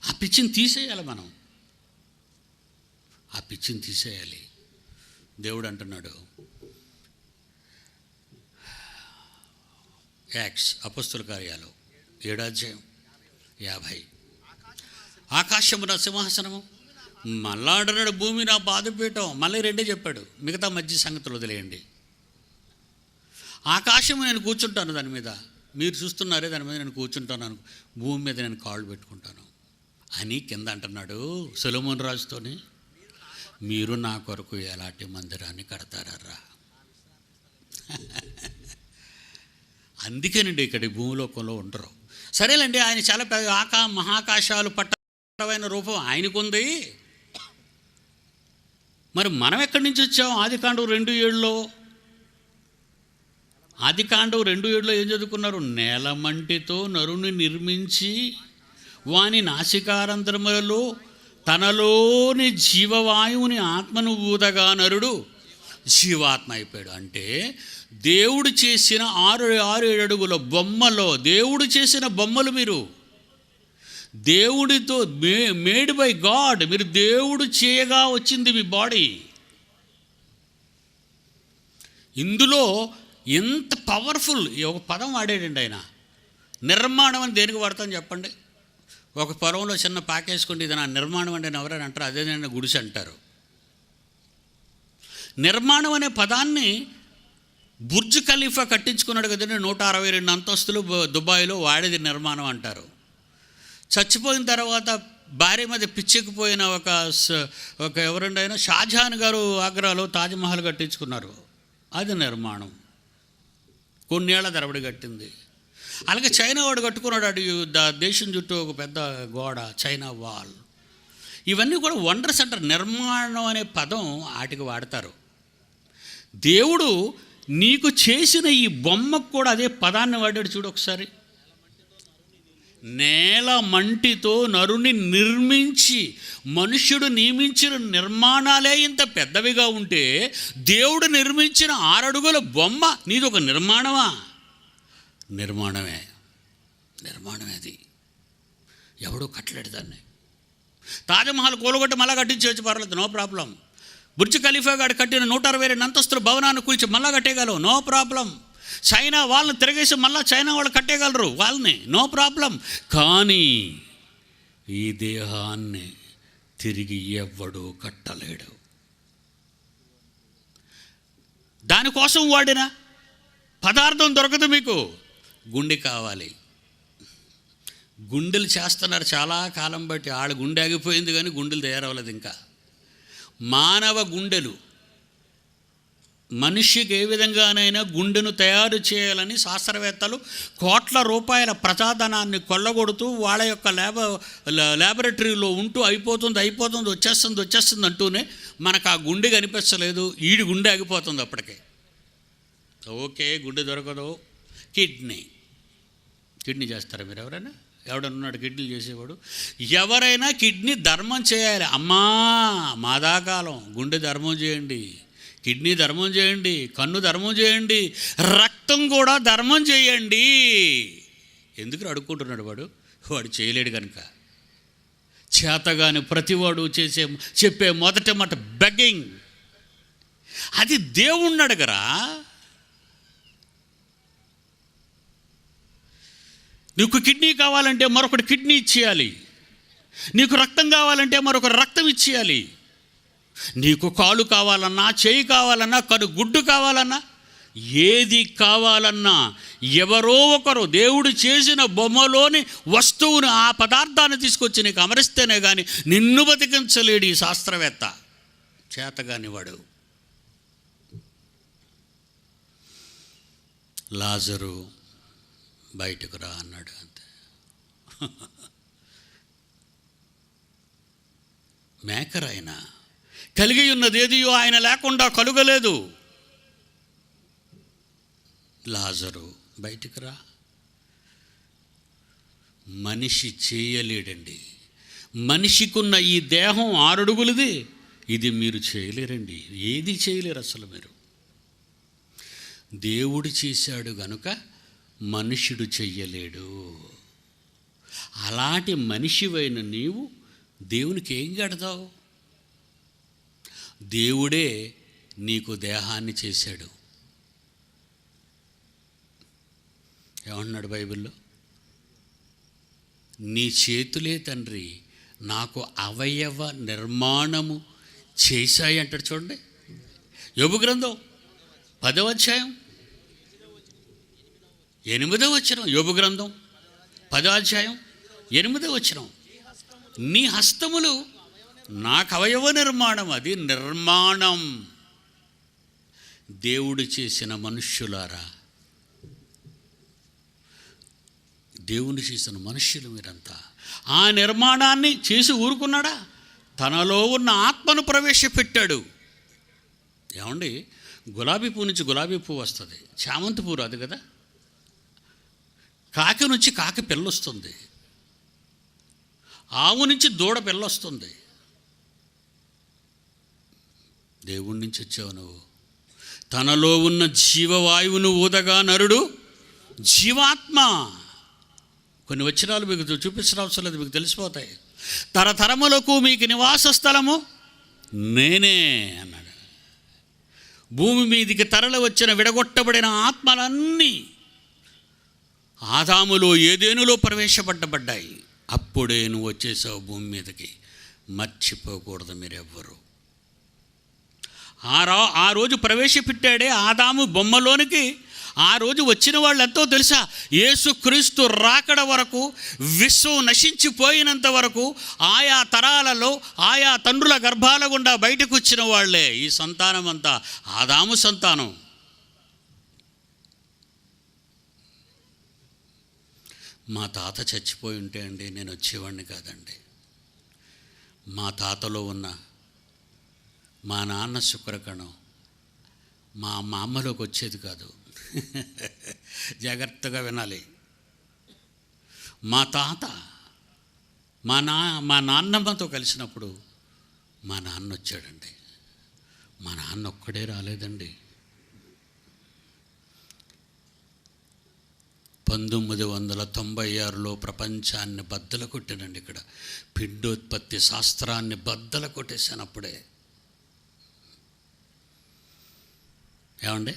ఆ పిచ్చిని తీసేయాలి మనం, ఆ పిచ్చిని తీసేయాలి. దేవుడు అంటున్నాడు, యాక్ట్స్ అపొస్తలుల కార్యాలు 7:50, ఆకాశము నా సింహాసనము, మళ్ళాడన్నాడు భూమి నా బాధపీఠం. మళ్ళీ 2 చెప్పాడు, మిగతా మధ్య సంగతులు వదిలేయండి. ఆకాశము నేను కూర్చుంటాను దాని మీద, మీరు చూస్తున్నారే దాని మీద నేను కూర్చుంటాను, భూమి మీద నేను కాళ్ళు పెట్టుకుంటాను అని కింద అంటున్నాడు సొలొమోను రాజుతోని. మీరు నా కొరకు ఎలాంటి మందిరాన్ని కడతారా? అందుకేనండి ఇక్కడ భూలోకంలో ఉండరు. సరేలేండి, ఆయన చాలా పెద్ద మహాకాశాలు పట్టమైన రూపం ఆయనకుంది. మరి మనం ఎక్కడి నుంచి వచ్చాం? ఆదికాండం 2:7లో ఏం చదువుకున్నారు? నేలమంటితో నరుని నిర్మించి వాని నాసికారంధ్రములలో తనలోని జీవవాయువుని ఆత్మను ఊదగా నరుడు జీవాత్మ అయిపోయాడు. అంటే దేవుడు చేసిన 6 అడుగుల బొమ్మలో దేవుడు చేసిన బొమ్మలు మీరు. దేవుడితో మేడ్ బై గాడ్, మీరు దేవుడు చేయగా వచ్చింది మీ బాడీ. ఇందులో ఎంత పవర్ఫుల్ ఒక పదం వాడాడండి ఆయన. నిర్మాణం అని దేనికి వాడతాను చెప్పండి? ఒక పొలంలో చిన్న పాకేసుకుంటే ఇది నా నిర్మాణం అంటే ఎవరైనా అంటారు? అదే నేను గుడిసె అంటారు. నిర్మాణం అనే పదాన్ని బుర్జ్ ఖలీఫా కట్టించుకున్నాడు కదండి, 162 అంతస్తులు దుబాయ్లో, వాడేది నిర్మాణం అంటారు. చచ్చిపోయిన తర్వాత భార్య మీద పిచ్చెక్కిపోయిన ఒక ఎవరండి అయినా షాజహాన్ గారు ఆగ్రాలో తాజ్మహల్ కట్టించుకున్నారు, అది నిర్మాణం. కొన్నేళ్ల తరబడి కట్టింది. అలాగే చైనా వాడు కట్టుకున్నాడు, దేశం చుట్టూ ఒక పెద్ద గోడ, చైనా వాల్. ఇవన్నీ కూడా వండర్స్ అంటారు. నిర్మాణం అనే పదం వాటికి వాడతారు. దేవుడు నీకు చేసిన ఈ బొమ్మకు కూడా అదే పదాన్ని వాడాడు. చూడు ఒకసారి, నేల మంటితో నరుని నిర్మించి. మనుష్యుడు నియమించిన నిర్మాణాలే ఇంత పెద్దవిగా ఉంటే దేవుడు నిర్మించిన 6 అడుగుల బొమ్మ నీది ఒక నిర్మాణమా? నిర్మాణమే అది. ఎవడో కట్టలేడు దాన్ని. తాజ్మహల్ కూలగొట్టి మళ్ళా కట్టించవచ్చు, పర్లేదు, నో ప్రాబ్లం. బుర్జ్ ఖలీఫా గారు కట్టిన 162 అంతస్తుల భవనాన్ని కూల్చి మళ్ళా కట్టేయగలవు, నో ప్రాబ్లం. చైనా వాళ్ళని తిరగేసి మళ్ళీ చైనా వాళ్ళు కట్టేయగలరు వాళ్ళని, నో ప్రాబ్లం. కానీ ఈ దేహాన్ని తిరిగి ఎవ్వడూ కట్టలేడు. దానికోసం వాడిన పదార్థం దొరకదు మీకు. గుండె కావాలి. గుండెలు చేస్తున్నారు చాలా కాలం బట్టి. ఆడ గుండె ఆగిపోయింది కానీ గుండెలు తయారవ్వలేదు ఇంకా. మానవ గుండెలు, మనిషికి ఏ విధంగానైనా గుండెను తయారు చేయాలని శాస్త్రవేత్తలు కోట్ల రూపాయల ప్రజాధనాన్ని కొల్లగొడుతూ వాళ్ళ యొక్క ల్యాబొరేటరీలో ఉంటూ అయిపోతుంది వచ్చేస్తుంది అంటూనే మనకు ఆ గుండె కనిపించలేదు. ఈడి గుండె ఆగిపోతుంది అప్పటికే. ఓకే, గుండె దొరకదు. కిడ్నీ చేస్తారా మీరు? ఎవడన్నాడు కిడ్నీ చేసేవాడు? ఎవరైనా కిడ్నీ ధర్మం చేయాలి. అమ్మా మాదాకాలం గుండె ధర్మం చేయండి, కిడ్నీ ధర్మం చేయండి, కన్ను ధర్మం చేయండి, రక్తం కూడా ధర్మం చేయండి. ఎందుకు అడుక్కుంటున్నాడు వాడు చేయలేడు కనుక. చేతగాని ప్రతివాడు చెప్పే మొదటి మాట బెగ్గింగ్. అది దేవుణ్ణి అడగరా? నీకు కిడ్నీ కావాలంటే మరొకటి కిడ్నీ ఇచ్చేయాలి. నీకు రక్తం కావాలంటే మరొక రక్తం ఇచ్చేయాలి. నీకు కాలు కావాలన్నా, చేయి కావాలన్నా, గుడ్డు కావాలన్నా, ఏది కావాలన్నా ఎవరో ఒకరు దేవుడు చేసిన బొమ్మలోని వస్తువును, ఆ పదార్థాన్ని తీసుకొచ్చి నీకు అమరిస్తేనే కానీ నిన్ను బతికించలేడు ఈ శాస్త్రవేత్త, చేతగానివాడు. లాజరు బయటకు రా అన్నాడు అంతే. మేకర్ ఆయన, కలిగి ఉన్నది ఏదియో ఆయన లేకుండా కలుగలేదు. లాజరు బయటకు రా. మనిషి చేయలేడండి. మనిషికున్న ఈ దేహం 6 అడుగులది, ఇది మీరు చేయలేరండి. ఏది చేయలేరు అసలు మీరు. దేవుడు చేశాడు గనుక మనుష్యుడు చెయ్యలేడు. అలాంటి మనిషివైన నీవు దేవునికి ఏం కడతావు? దేవుడే నీకు దేహాన్ని చేశాడు. ఏమన్నాడు బైబిల్లో? నీ చేతులే తండ్రి నాకు అవయవ నిర్మాణము చేశాయి అంటాడు. చూడండి, యోబు గ్రంథం 10వ అధ్యాయం 8వ వచనం. యోబు గ్రంథం 10వ అధ్యాయం 8వ వచనం. నీ హస్తములు నాకు అవయవ నిర్మాణం, అది నిర్మాణం. దేవుడు చేసిన మనుష్యులారా, దేవుని చేసిన మనుష్యులు మీరంతా. ఆ నిర్మాణాన్ని చేసి ఊరుకున్నాడా? తనలో ఉన్న ఆత్మను ప్రవేశపెట్టాడు. ఏమండి, గులాబీ పువ్వు నుంచి గులాబీ పువ్వు వస్తుంది, చామంతి పువ్వు రాదు కదా. కాకి నుంచి కాకి పిల్ల వస్తుంది, ఆవు నుంచి దూడ పిల్ల వస్తుంది. దేవుడి నుంచి వచ్చావు నువ్వు. తనలో ఉన్న జీవవాయువును ఊదగా నరుడు జీవాత్మ. కొన్ని వచనాలు మీకు చూపించిన అవసరం లేదు, మీకు తెలిసిపోతాయి. తరతరములకు మీకు నివాస స్థలము నేనే అన్నాడు. భూమి మీదికి తరలి వచ్చిన విడగొట్టబడిన ఆత్మలన్నీ ఆదాములో ఏదేనులో ప్రవేశపడ్డబడ్డాయి. అప్పుడే నువ్వు వచ్చేసావు భూమి మీదకి. మర్చిపోకూడదు మీరెవ్వరు. ఆ రోజు ప్రవేశపెట్టాడే ఆదాము బొమ్మలోనికి. ఆ రోజు వచ్చిన వాళ్ళు ఎంతో తెలుసా? యేసుక్రీస్తు రాకడ వరకు, విశ్వం నశించిపోయినంత వరకు ఆయా తరాలలో ఆయా తండ్రుల గర్భాల గుండా బయటకు వచ్చిన వాళ్లే ఈ సంతానం అంతా. ఆదాము సంతానం. మా తాత చచ్చిపోయి ఉంటే అండి నేను వచ్చేవాడిని కాదండి. మా తాతలో ఉన్న మా నాన్న శుక్రకణం మా అమ్మలోకి వచ్చేది కాదు. జాగ్రత్తగా వినాలి. మా తాత మా నాన్నమ్మతో కలిసినప్పుడు మా నాన్న వచ్చాడండి. మా నాన్న ఒక్కడే రాలేదండి. 1996లో ప్రపంచాన్ని బద్దలు కొట్టానండి. ఇక్కడ పిండోత్పత్తి శాస్త్రాన్ని బద్దలు కొట్టేశాను అప్పుడే. ఏమండి,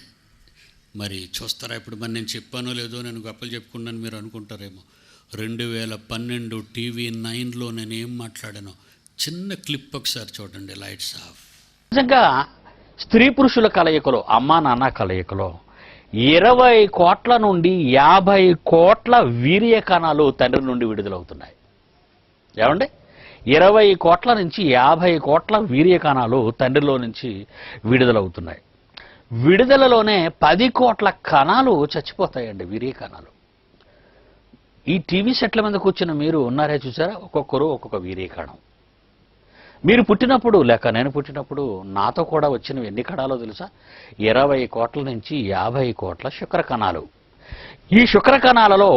మరి చూస్తారా ఇప్పుడు? మరి నేను చెప్పానో లేదో, నేను గొప్పలు చెప్పుకున్నాను మీరు అనుకుంటారేమో. 2012 టీవీ 9లో నేను ఏం మాట్లాడానో చిన్న క్లిప్ ఒకసారి చూడండి. Lights off. నిజంగా స్త్రీ పురుషుల కలయికలో, అమ్మా నాన్న కలయికలో 20 కోట్ల నుండి 50 కోట్ల వీర్య కణాలు తండ్రి నుండి విడుదలవుతున్నాయి. ఏమండి, 20 కోట్ల నుంచి 50 కోట్ల వీర్య కణాలు తండ్రిలో నుంచి విడుదలవుతున్నాయి. విడుదలలోనే 10 కోట్ల కణాలు చచ్చిపోతాయండి, వీర్య కణాలు. ఈ టీవీ సెట్ల మీద కూర్చున్న మీరు ఉన్నారే చూసారా, ఒక్కొక్కరు ఒక్కొక్క వీర్య కణం. మీరు పుట్టినప్పుడు లేక నేను పుట్టినప్పుడు నాతో కూడా వచ్చినవి ఎన్ని కణాలో తెలుసా? 20 కోట్ల నుంచి 50 కోట్ల శుక్ర కణాలు. ఈ శుక్ర కణాలలో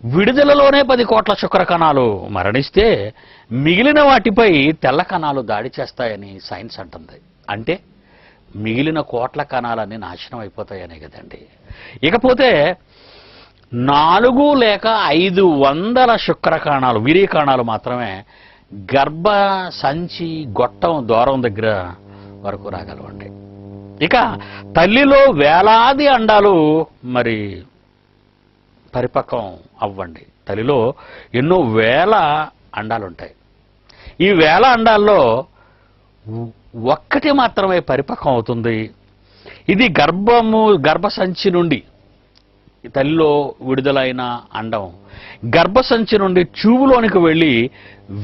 విడుదలలోనే 10 కోట్ల శుక్ర కణాలు మరణిస్తే మిగిలిన వాటిపై తెల్ల కణాలు దాడి చేస్తాయని సైన్స్ అంటుంది. అంటే మిగిలిన కోట్ల కణాలన్నీ నాశనం అయిపోతాయనే కదండి. ఇకపోతే 4 లేక 500 శుక్ర కణాలు, వీర్య కణాలు మాత్రమే గర్భ సంచి గొట్టం ద్వారం దగ్గర వరకు రాగలవండి. ఇక తల్లిలో వేలాది అండాలు మరి పరిపక్వం అవ్వండి. తల్లిలో ఎన్నో వేల అండాలు ఉంటాయి. ఈ వేల అండాల్లో ఒక్కటి మాత్రమే పరిపక్వం అవుతుంది. ఇది గర్భసంచి నుండి, తల్లిలో విడుదలైన అండం గర్భసంచి నుండి ట్యూబులోనికి వెళ్ళి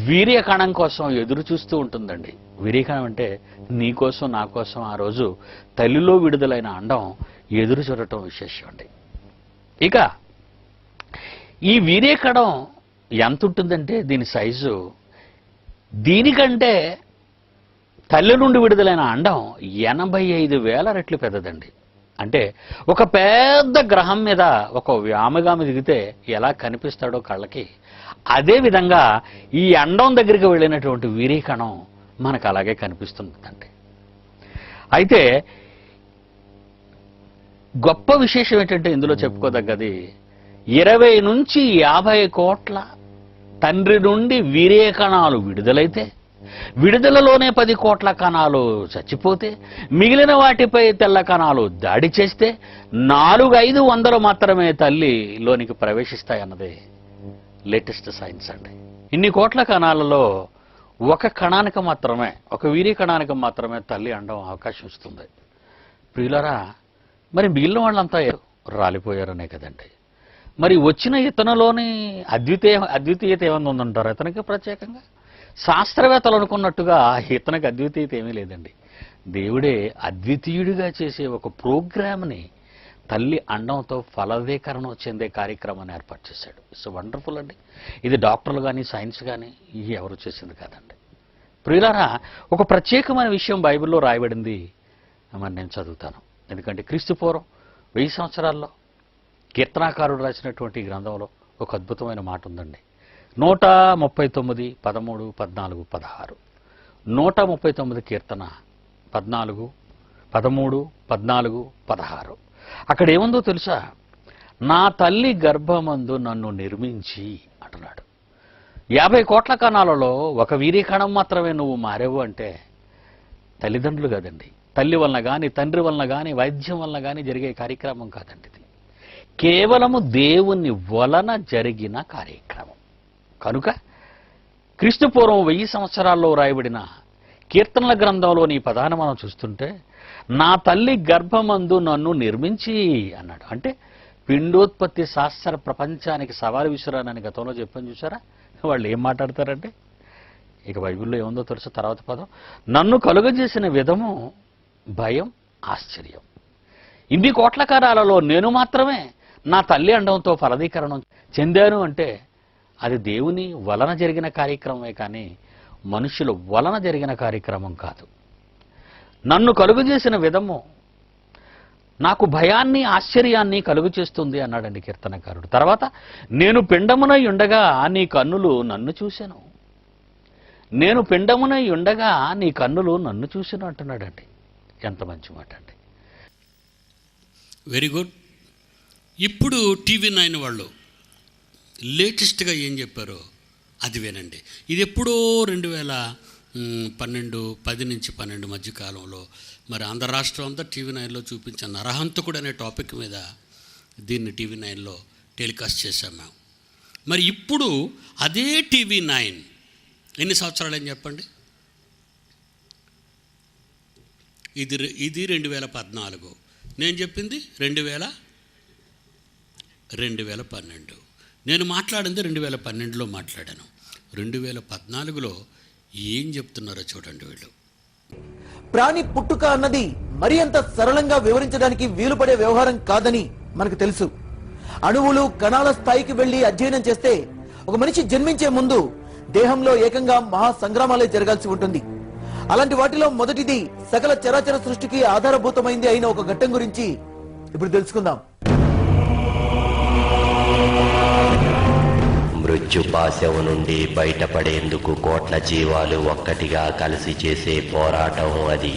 వీర్యకణం కోసం ఎదురు చూస్తూ ఉంటుందండి. వీర్యకణం అంటే నీ కోసం నా కోసం ఆ రోజు తల్లిలో విడుదలైన అండం ఎదురు చూడటం విశేషం అండి. ఇక ఈ వీర్యకణం ఎంత ఉంటుందంటే దీని సైజు దీనికంటే తల్లి నుండి విడుదలైన అండం 85,000 రెట్లు పెద్దదండి. అంటే ఒక పెద్ద గ్రహం మీద ఒక వ్యామగామి దిగితే ఎలా కనిపిస్తాడో కళ్ళకి, అదే విధంగా ఈ అండం దగ్గరికి వెళ్ళినటువంటి వీర్యకణం మనకు అలాగే కనిపిస్తుందండి. అయితే గొప్ప విశేషం ఏంటంటే ఇందులో చెప్పుకోదగ్గది 20 నుంచి 50 కోట్ల తండ్రి నుండి వీర్యకణాలు విడుదలైతే విడుదలలోనే 10 కోట్ల కణాలు చచ్చిపోతే మిగిలిన వాటిపై తెల్ల కణాలు దాడి చేస్తే 400-500 మాత్రమే తల్లిలోనికి ప్రవేశిస్తాయన్నదే లేటెస్ట్ సైన్స్ అండి. ఇన్ని కోట్ల కణాలలో ఒక కణానికి మాత్రమే, ఒక వీర్య కణానికి మాత్రమే తల్లి అండం అవకాశం ఇస్తుంది. ప్రియులరా, మరి మిగిలిన వాళ్ళంతా రాలిపోయారనే కదండి. మరి వచ్చిన ఇతనులోని అద్వితీయత ఏమైనా ఉందంటారు? ఇతనికి ప్రత్యేకంగా శాస్త్రవేత్తలు అనుకున్నట్టుగా ఇతనికి అద్వితీయత ఏమీ లేదండి. దేవుడే అద్వితీయుడిగా చేసే ఒక ప్రోగ్రామ్ని తల్లి అండంతో ఫలదీకరణం చెందే కార్యక్రమాన్ని ఏర్పాటు చేశాడు. ఇట్స్ వండర్ఫుల్ అండి. ఇది డాక్టర్లు కానీ సైన్స్ కానీ ఎవరు చేసింది కాదండి. ప్రియులారా, ఒక ప్రత్యేకమైన విషయం బైబిల్లో రాయబడింది, మరి నేను చదువుతాను. ఎందుకంటే క్రీస్తుపూర్వం 1000 సంవత్సరాల్లో కీర్తనాకారుడు రాసినటువంటి గ్రంథంలో ఒక అద్భుతమైన మాట ఉందండి. 139, 13, 14, 16. 139 కీర్తన 14, 13, 14, 16. అక్కడ ఏముందో తెలుసా? నా తల్లి గర్భమందు నన్ను నిర్మించి అంటున్నాడు. 50 కోట్ల కణాలలో ఒక వీర్యకణం మాత్రమే నువ్వు మారేవు అంటే తల్లిదండ్రులు కాదండి. తల్లి వలన కానీ తండ్రి వలన కానీ వైద్యం వలన కానీ జరిగే కార్యక్రమం కాదండి. ఇది కేవలము దేవుని వలన జరిగిన కార్యక్రమం. కనుక క్రీస్తుపూర్వం 1000 సంవత్సరాల్లో రాయబడిన కీర్తనల గ్రంథంలోని ఈ పదాన్ని మనం చూస్తుంటే, నా తల్లి గర్భమందు నన్ను నిర్మించి అన్నాడు. అంటే పిండోత్పత్తి శాస్త్ర ప్రపంచానికి సవాలు విసురానని గతంలో చెప్పని చూసారా? వాళ్ళు ఏం మాట్లాడతారంటే, ఇక బైబిల్లో ఏముందో తెలుసు తర్వాత పదం, నన్ను కలుగజేసిన విధము భయం, ఆశ్చర్యం. ఇన్ని కోట్ల కాలాలలో నేను మాత్రమే నా తల్లి అండంతో ఫలదీకరణం చెందాను అంటే అది దేవుని వలన జరిగిన కార్యక్రమమే కానీ మనుషుల వలన జరిగిన కార్యక్రమం కాదు. నన్ను కలుగు చేసిన విధము నాకు భయాన్ని, ఆశ్చర్యాన్ని కలుగు చేస్తుంది అన్నాడండి కీర్తనకారుడు. తర్వాత నేను పిండమునై ఉండగా నీ కన్నులు నన్ను చూశాను. నేను పిండమునై ఉండగా నీ కన్నులు నన్ను చూశాను అంటున్నాడండి. ఎంత మంచి మాట అండి. Very good. ఇప్పుడు TV9 వాళ్ళు లేటెస్ట్గా ఏం చెప్పారో అది వినండి. ఇది ఎప్పుడో 2012, 10 నుంచి 12 మధ్య కాలంలో మరి ఆంధ్ర రాష్ట్రం అంతా TV9లో చూపించిన నరహంతకుడు అనే టాపిక్ మీద దీన్ని TV9లో టెలికాస్ట్ చేశాం మేము. మరి ఇప్పుడు అదే TV9 ఎన్ని సంవత్సరాలు అని చెప్పండి? ఇది 2014, నేను చెప్పింది 2012. నేను మాట్లాడింది 2012లో మాట్లాడాను. 2014లో ఏం చెప్తున్నారో చూడండి వీళ్ళు. ప్రాణి పుట్టుక అన్నది మరి అంత సరళంగా వివరించడానికి వీలుపడే వ్యవహారం కాదని మనకు తెలుసు. అణువులు కణాల స్థాయికి వెళ్లి అధ్యయనం చేస్తే ఒక మనిషి జన్మించే ముందు దేహంలో ఏకంగా మహా సంగ్రామాలే జరగాల్సి ఉంటుంది. అలాంటి వాటిలో మొదటిది సకల చరాచర సృష్టికి ఆధారభూతమైంది అయిన ఒక ఘట్టం గురించి ఇప్పుడు తెలుసుకుందాం. మృత్యుపాశం నుండి బయటపడేందుకు కోట్ల జీవాలు ఒక్కటిగా కలిసి చేసే పోరాటం అది.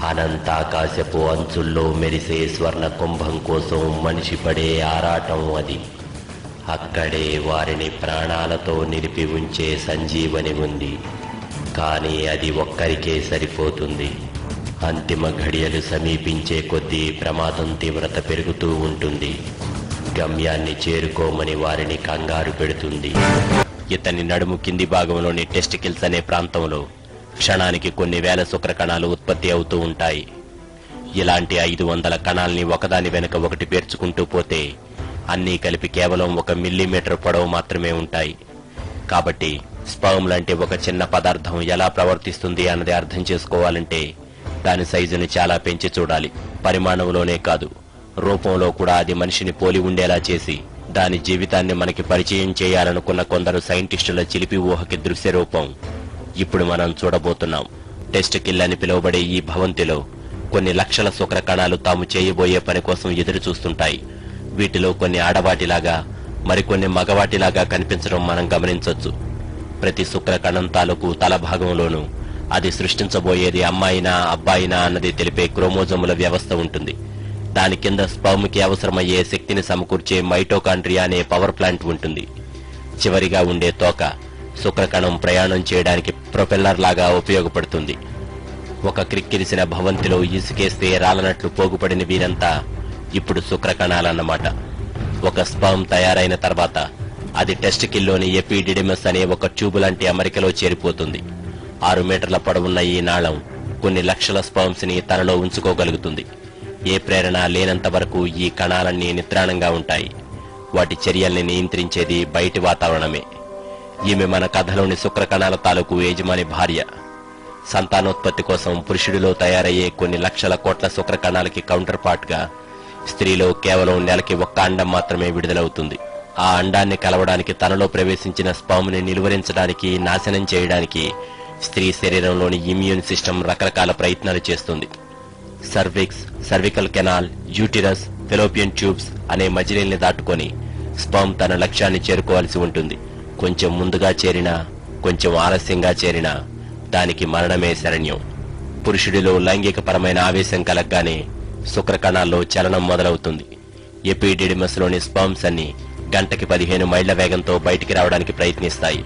అనంతాకాశపు అంచుల్లో మెరిసే స్వర్ణ కుంభం కోసం మనిషి పడే ఆరాటం అది. అక్కడే వారిని ప్రాణాలతో నిలిపి ఉంచే సంజీవని ఉంది. కానీ అది ఒక్కరికే సరిపోతుంది. అంతిమ ఘడియలు సమీపించే కొద్దీ ప్రమాదం తీవ్రత పెరుగుతూ ఉంటుంది. గమ్యాన్ని చేరుకోమని వారిని కంగారు పెడుతుంది. ఇతని నడుము కింది భాగంలోని టెస్టికిల్స్ అనే ప్రాంతంలో క్షణానికి కొన్ని వేల శుక్ర కణాలు ఉత్పత్తి అవుతూ ఉంటాయి. ఇలాంటి 500 కణాల్ని ఒకదాని వెనుక ఒకటి పేర్చుకుంటూ పోతే అన్నీ కలిపి కేవలం 1 మిల్లీమీటర్ పొడవు మాత్రమే ఉంటాయి. కాబట్టి స్పర్మ్ లాంటి ఒక చిన్న పదార్థం ఎలా ప్రవర్తిస్తుంది అన్నది అర్థం చేసుకోవాలంటే దాని సైజుని చాలా పెంచి చూడాలి. పరిమాణంలోనే కాదు, రూపంలో కూడా అది మనిషిని పోలి ఉండేలా చేసి దాని జీవితాన్ని మనకి పరిచయం చేయాలనుకున్న కొందరు సైంటిస్టుల చిలిపి ఊహకి దృశ్య రూపం ఇప్పుడు మనం చూడబోతున్నాం. టెస్టికిల్ అని పిలువబడే ఈ భవంతిలో కొన్ని లక్షల శుక్ర కణాలు తాము చేయబోయే పని కోసం ఎదురు చూస్తుంటాయి. వీటిలో కొన్ని ఆడవాటిలాగా మరికొన్ని మగవాటిలాగా కనిపించడం మనం గమనించవచ్చు. ప్రతి శుక్ర కణం తాలూకు తల భాగంలోనూ అది సృష్టించబోయేది అమ్మాయినా అబ్బాయినా అన్నది తెలిపే క్రోమోజోముల వ్యవస్థ ఉంటుంది. దాని కింద స్పర్మ్కి అవసరమయ్యే శక్తిని సమకూర్చే మైటోకాండ్రియా అనే పవర్ ప్లాంట్ ఉంటుంది. చివరిగా ఉండే తోక శుక్రకణం ప్రయాణం చేయడానికి ప్రొపెల్లర్ లాగా ఉపయోగపడుతుంది. ఒక క్రిక్కిరిసిన భవంతిలో ఇసుకేస్తే రాలనట్లు పోగుపడిన వీరంతా ఇప్పుడు శుక్రకణాలన్నమాట. ఒక స్పర్మ్ తయారైన తర్వాత అది టెస్టికిల్లోని ఎపిడిడిమస్ అనే ఒక ట్యూబ్ లాంటి అమరికలో చేరిపోతుంది. 6 మీటర్ల పొడవున్న ఈ నాళం కొన్ని లక్షల స్పర్మ్స్ ని తనలో ఉంచుకోగలుగుతుంది. ఏ ప్రేరణ లేనంత వరకు ఈ కణాలన్నీ నిద్రాణంగా ఉంటాయి. వాటి చర్యల్ని నియంత్రించేది బయటి వాతావరణమే. ఈమె మన కథలోని శుక్రకణాల తాలూకు యజమాని భార్య. సంతానోత్పత్తి కోసం పురుషుడిలో తయారయ్యే కొన్ని లక్షల కోట్ల శుక్రకణాలకి కౌంటర్ పార్ట్ గా స్త్రీలో కేవలం నెలకి ఒక్క అండం మాత్రమే విడుదలవుతుంది. ఆ అండాన్ని కలవడానికి తనలో ప్రవేశించిన స్పర్మ్ ని నిలువరించడానికి, నాశనం చేయడానికి స్త్రీ శరీరంలోని ఇమ్యూన్ సిస్టమ్ రకరకాల ప్రయత్నాలు చేస్తుంది. Cervix, cervical canal, uterus, fallopian tubes అనే మజిలీల్ని దాటుకొని స్పర్మ్ తన లక్ష్యాన్ని చేరుకోవాల్సి ఉంటుంది. కొంచెం ముందుగా చేరినా, కొంచెం ఆలస్యంగా చేరినా దానికి మరణమే శరణ్యం. పురుషుడిలో లైంగికపరమైన ఆవేశం కలగ్గానే శుక్రకణాల్లో చలనం మొదలవుతుంది. ఎపిడిడిమస్ లోని స్పర్మ్స్ అన్ని గంటకి 15 మైళ్ల వేగంతో బయటికి రావడానికి ప్రయత్నిస్తాయి.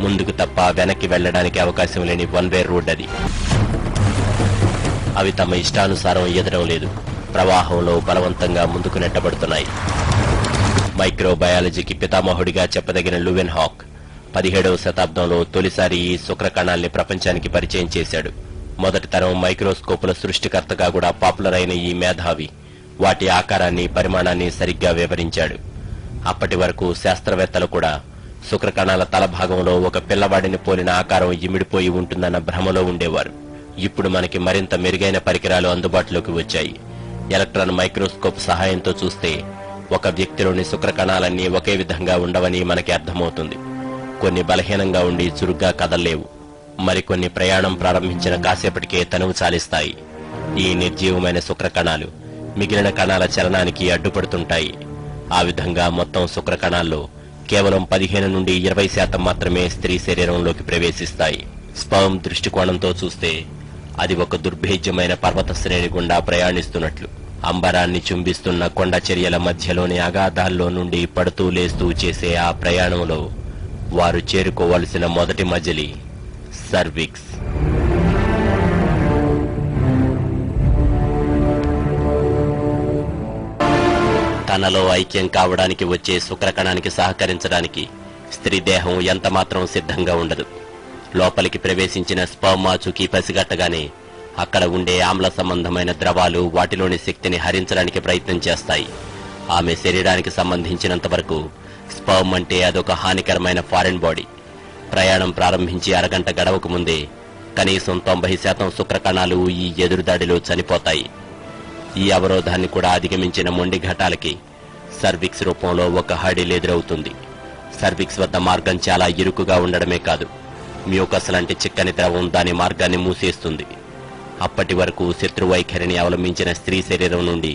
ముందుకు తప్ప వెనక్కి వెళ్లడానికి అవకాశం లేని వన్ వే రోడ్ అది. అవి తమ ఇష్టానుసారం ఎదడం లేదు, ప్రవాహంలో బలవంతంగా ముందుకు నెట్టబడుతున్నాయి. మైక్రోబయాలజీకి పితామహుడిగా చెప్పదగిన లూవెన్ హాక్ 17వ శతాబ్దంలో తొలిసారి ఈ శుక్రకణాల్ని ప్రపంచానికి పరిచయం చేశాడు. మొదటి తరం మైక్రోస్కోపుల సృష్టికర్తగా కూడా పాపులర్ అయిన ఈ మేధావి వాటి ఆకారాన్ని, పరిమాణాన్ని సరిగ్గా వివరించాడు. అప్పటి వరకు శాస్త్రవేత్తలు కూడా శుక్రకణాల తలభాగంలో ఒక పిల్లవాడిని పోలిన ఆకారం ఇమిడిపోయి ఉంటుందన్న భ్రమలో ఉండేవారు. ఇప్పుడు మనకి మరింత మెరుగైన పరికరాలు అందుబాటులోకి వచ్చాయి. ఎలక్ట్రాన్ మైక్రోస్కోప్ సహాయంతో చూస్తే ఒక వ్యక్తిలోని శుక్రకణాలన్నీ ఒకే విధంగా ఉండవని మనకి అర్థమవుతుంది. కొన్ని బలహీనంగా ఉండి చురుగ్గా కదల్లేవు, మరికొన్ని ప్రయాణం ప్రారంభించిన కాసేపటికే తనువు చాలిస్తాయి. ఈ నిర్జీవమైన శుక్రకణాలు మిగిలిన కణాల చలనానికి అడ్డుపడుతుంటాయి. ఆ విధంగా మొత్తం శుక్రకణాల్లో కేవలం 15 నుండి 20% మాత్రమే స్త్రీ శరీరంలోకి ప్రవేశిస్తాయి. స్పర్మ్ దృష్టికోణంతో చూస్తే అది ఒక దుర్భేద్యమైన పర్వత శ్రేణి గుండా ప్రయాణిస్తున్నట్లు. అంబరాన్ని చుంబిస్తున్న కొండ చర్యల మధ్యలోని అగాధాల్లో నుండి పడుతూ లేస్తూ చేసే ఆ ప్రయాణంలో వారు చేరుకోవలసిన మొదటి మజిలీ సర్విక్స్. తనలో ఐక్యం కావడానికి వచ్చే శుక్రకణానికి సహకరించడానికి స్త్రీ దేహం ఎంతమాత్రం సిద్ధంగా ఉండదు. లోపలికి ప్రవేశించిన స్పర్మ్ ఆచూకీ పసిగట్టగానే అక్కడ ఉండే ఆమ్ల సంబంధమైన ద్రవాలు వాటిలోని శక్తిని హరించడానికి ప్రయత్నం చేస్తాయి. ఆమె శరీరానికి సంబంధించినంత వరకు స్పర్మ్ అంటే అదొక హానికరమైన ఫారెన్ బాడీ. ప్రయాణం ప్రారంభించి అరగంట గడవక ముందే కనీసం 90% శుక్రకణాలు ఈ ఎదురుదాడిలో చనిపోతాయి. ఈ అవరోధాన్ని కూడా అధిగమించిన మొండి ఘటాలకి సర్విక్స్ రూపంలో ఒక హడిల్ ఎదురవుతుంది. సర్విక్స్ వద్ద మార్గం చాలా ఇరుకుగా ఉండడమే కాదు, మ్యూకస్ లాంటి చిక్కని ద్రవం దాని మార్గాన్ని మూసేస్తుంది. అప్పటి వరకు శత్రువైఖరిని అవలంబించిన స్త్రీ శరీరం నుండి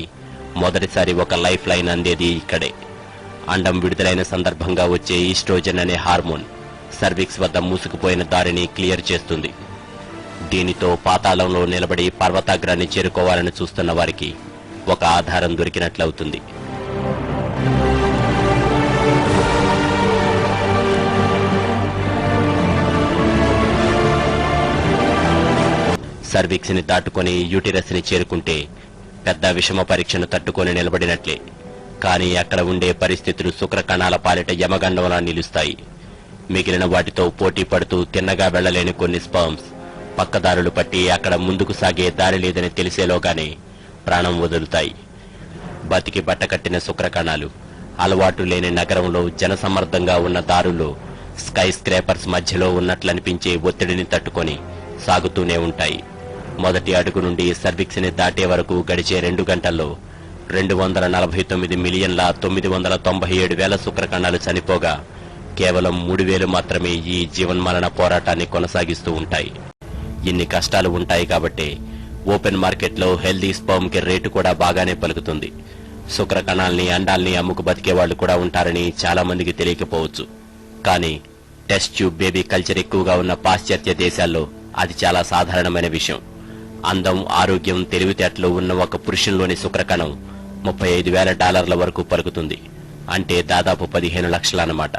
మొదటిసారి ఒక లైఫ్ లైన్ అందేది ఇక్కడే. అండం విడుదలైన సందర్భంగా వచ్చే ఈస్ట్రోజన్ అనే హార్మోన్ సర్విక్స్ వద్ద మూసుకుపోయిన దారిని క్లియర్ చేస్తుంది. దీనితో పాతాళంలో నిలబడి పర్వతాగ్రాన్ని చేరుకోవాలని చూస్తున్న వారికి ఒక ఆధారం దొరికినట్లవుతుంది. సర్విక్స్ ని దాటుకొని యూటిరస్ ని చేరుకుంటే పెద్ద విషమ పరీక్షను తట్టుకొని నిలబడినట్లే. కానీ అక్కడ ఉండే పరిస్థితులు శుక్రకణాల పాలిట యమగండంలా నిలుస్తాయి. మిగిలిన వాటితో పోటీ పడుతూ తిన్నగా వెళ్లలేని కొన్ని స్పర్మ్స్ పక్కదారులు పట్టి అక్కడ ముందుకు సాగే దారి లేదని తెలిసేలోగానే ప్రాణం వదులుతాయి. బతికి బట్టకట్టిన శుక్రకణాలు అలవాటు లేని నగరంలో జనసమ్మర్దంగా ఉన్న దారుల్లో స్కై స్క్రేపర్స్ మధ్యలో ఉన్నట్లనిపించే ఒత్తిడిని తట్టుకొని సాగుతూనే ఉంటాయి. మొదటి అడుగు నుండి సర్విక్స్ ని దాటే వరకు గడిచే 2 గంటల్లో 249,997,000 శుక్రకణాలు చనిపోగా కేవలం 3,000 మాత్రమే ఈ జీవన్మరణ పోరాటాన్ని కొనసాగిస్తూ ఉంటాయి. ఇన్ని కష్టాలు ఉంటాయి కాబట్టే ఓపెన్ మార్కెట్లో హెల్దీ స్పర్మ్ కి రేటు కూడా బాగానే పలుకుతుంది. శుక్రకణాల్ని, అండాల్ని అమ్ముకు బతికే వాళ్లు కూడా ఉంటారని చాలా మందికి తెలియకపోవచ్చు. కానీ టెస్ట్ ట్యూబ్ బేబీ కల్చర్ ఎక్కువగా ఉన్న పాశ్చాత్య దేశాల్లో అది చాలా సాధారణమైన విషయం. అందం, ఆరోగ్యం, తెలివితేటలు ఉన్న ఒక పురుషుల్లోని శుక్రకణం $35,000 వరకు పలుకుతుంది. అంటే దాదాపు 15 లక్షలన్నమాట.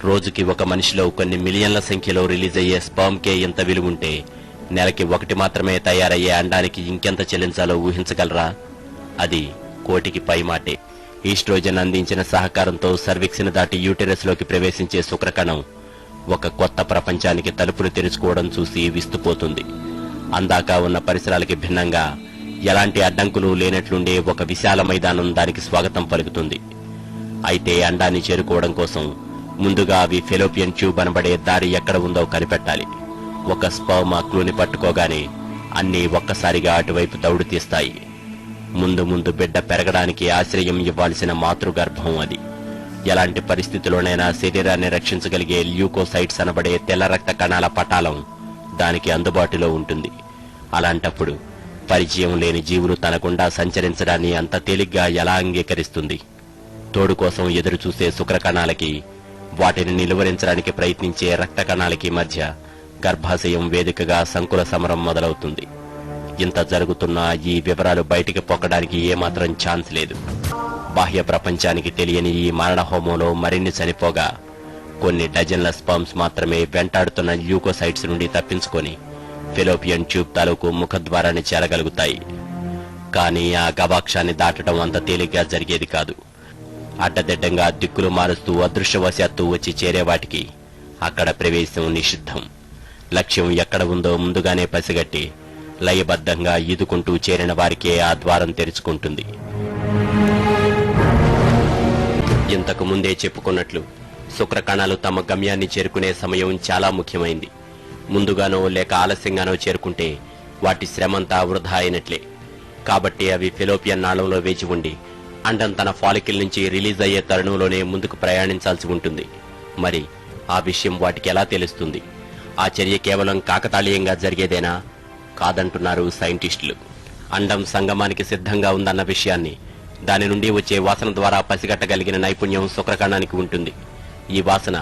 రోజుకి ఒక మనిషిలో కొన్ని మిలియన్ల సంఖ్యలో రిలీజ్ అయ్యే స్పర్మ్ కే ఇంత విలువుంటే నెలకి 1 మాత్రమే తయారయ్యే అండానికి ఇంకెంత చెల్లించాలో ఊహించగలరా? అది 1,00,00,000 పై మాటే. ఈస్ట్రోజన్ అందించిన సహకారంతో సర్విక్స్ ని దాటి యూటెరస్ లోకి ప్రవేశించే శుక్రకణం ఒక కొత్త ప్రపంచానికి తలుపులు తెరుచుకోవడం చూసి విస్తుపోతుంది. అందాక ఉన్న పరిసరాలకి భిన్నంగా ఎలాంటి అడ్డంకులు లేనట్లుండే ఒక విశాల మైదానం దానికి స్వాగతం పలుకుతుంది. అయితే అండాన్ని చేరుకోవడం కోసం ముందుగా అవి ఫెలోపియన్ ట్యూబ్ అనబడే దారి ఎక్కడ ఉందో కనిపెట్టాలి. ఒక స్పర్మ్ ఆ క్లూని పట్టుకోగానే అన్నీ ఒక్కసారిగా అటువైపు దౌడు తీస్తాయి. ముందు ముందు బిడ్డ పెరగడానికి ఆశ్రయం ఇవ్వాల్సిన మాతృగర్భం అది. ఎలాంటి పరిస్థితుల్లోనైనా శరీరాన్ని రక్షించగలిగే ల్యూకోసైట్స్ అనబడే తెల్ల రక్త కణాల పటాలం దానికి అందుబాటులో ఉంటుంది. అలాంటప్పుడు పరిచయం లేని జీవులు తనకుండా సంచరించడాన్ని అంత తేలిగ్గా ఎలా అంగీకరిస్తుంది? తోడు కోసం ఎదురు చూసే శుక్రకణాలకి, వాటిని నిలువరించడానికి ప్రయత్నించే రక్త కణాలకి మధ్య గర్భాశయం వేదికగా సంకుల సమరం మొదలవుతుంది. ఇంత జరుగుతున్నా ఈ వివరాలు బయటికి పొక్కడానికి ఏమాత్రం ఛాన్స్ లేదు. బాహ్య ప్రపంచానికి తెలియని ఈ మరణ హోమంలో మరిన్ని చనిపోగా కొన్ని డజన్ల స్పర్మ్స్ మాత్రమే వెంటాడుతున్న ల్యూకోసైట్స్ నుండి తప్పించుకొని ఫెలోపియన్ ట్యూబ్ తాలూకు ముఖద్వారాన్ని చేరగలుగుతాయి. కానీ ఆ గవాక్షాన్ని దాటడం అంత తేలిగ్గా జరిగేది కాదు. అడ్డదిడ్డంగా దిక్కులు మారుస్తూ అదృశ్యవశాత్తు వచ్చి చేరేవాటికి అక్కడ ప్రవేశం నిషిద్ధం. లక్ష్యం ఎక్కడ ఉందో ముందుగానే పసిగట్టి లయబద్ధంగా ఈదుకుంటూ చేరిన వారికే ఆ ద్వారం తెరుచుకుంటుంది. ఇంతకు ముందే చెప్పుకున్నట్లు శుక్రకణాలు తమ గమ్యాన్ని చేరుకునే సమయం చాలా ముఖ్యమైంది. ముందుగానో లేక ఆలస్యంగానో చేరుకుంటే వాటి శ్రమంతా వృధా అయినట్లే. కాబట్టి అవి ఫెలోపియన్ నాళంలో వేచి ఉండి అండం తన ఫాలికిల్ నుంచి రిలీజ్ అయ్యే తరుణంలోనే ముందుకు ప్రయాణించాల్సి ఉంటుంది. మరి ఆ విషయం వాటికి ఎలా తెలుస్తుంది? ఆ చర్య కేవలం కాకతాళీయంగా జరిగేదేనా? కాదంటున్నారు సైంటిస్టులు. అండం సంగమానికి సిద్ధంగా ఉందన్న విషయాన్ని దాని నుండి వచ్చే వాసన ద్వారా పసిగట్టగలిగిన నైపుణ్యం శుక్రకణానికి ఉంటుంది. ఈ వాసన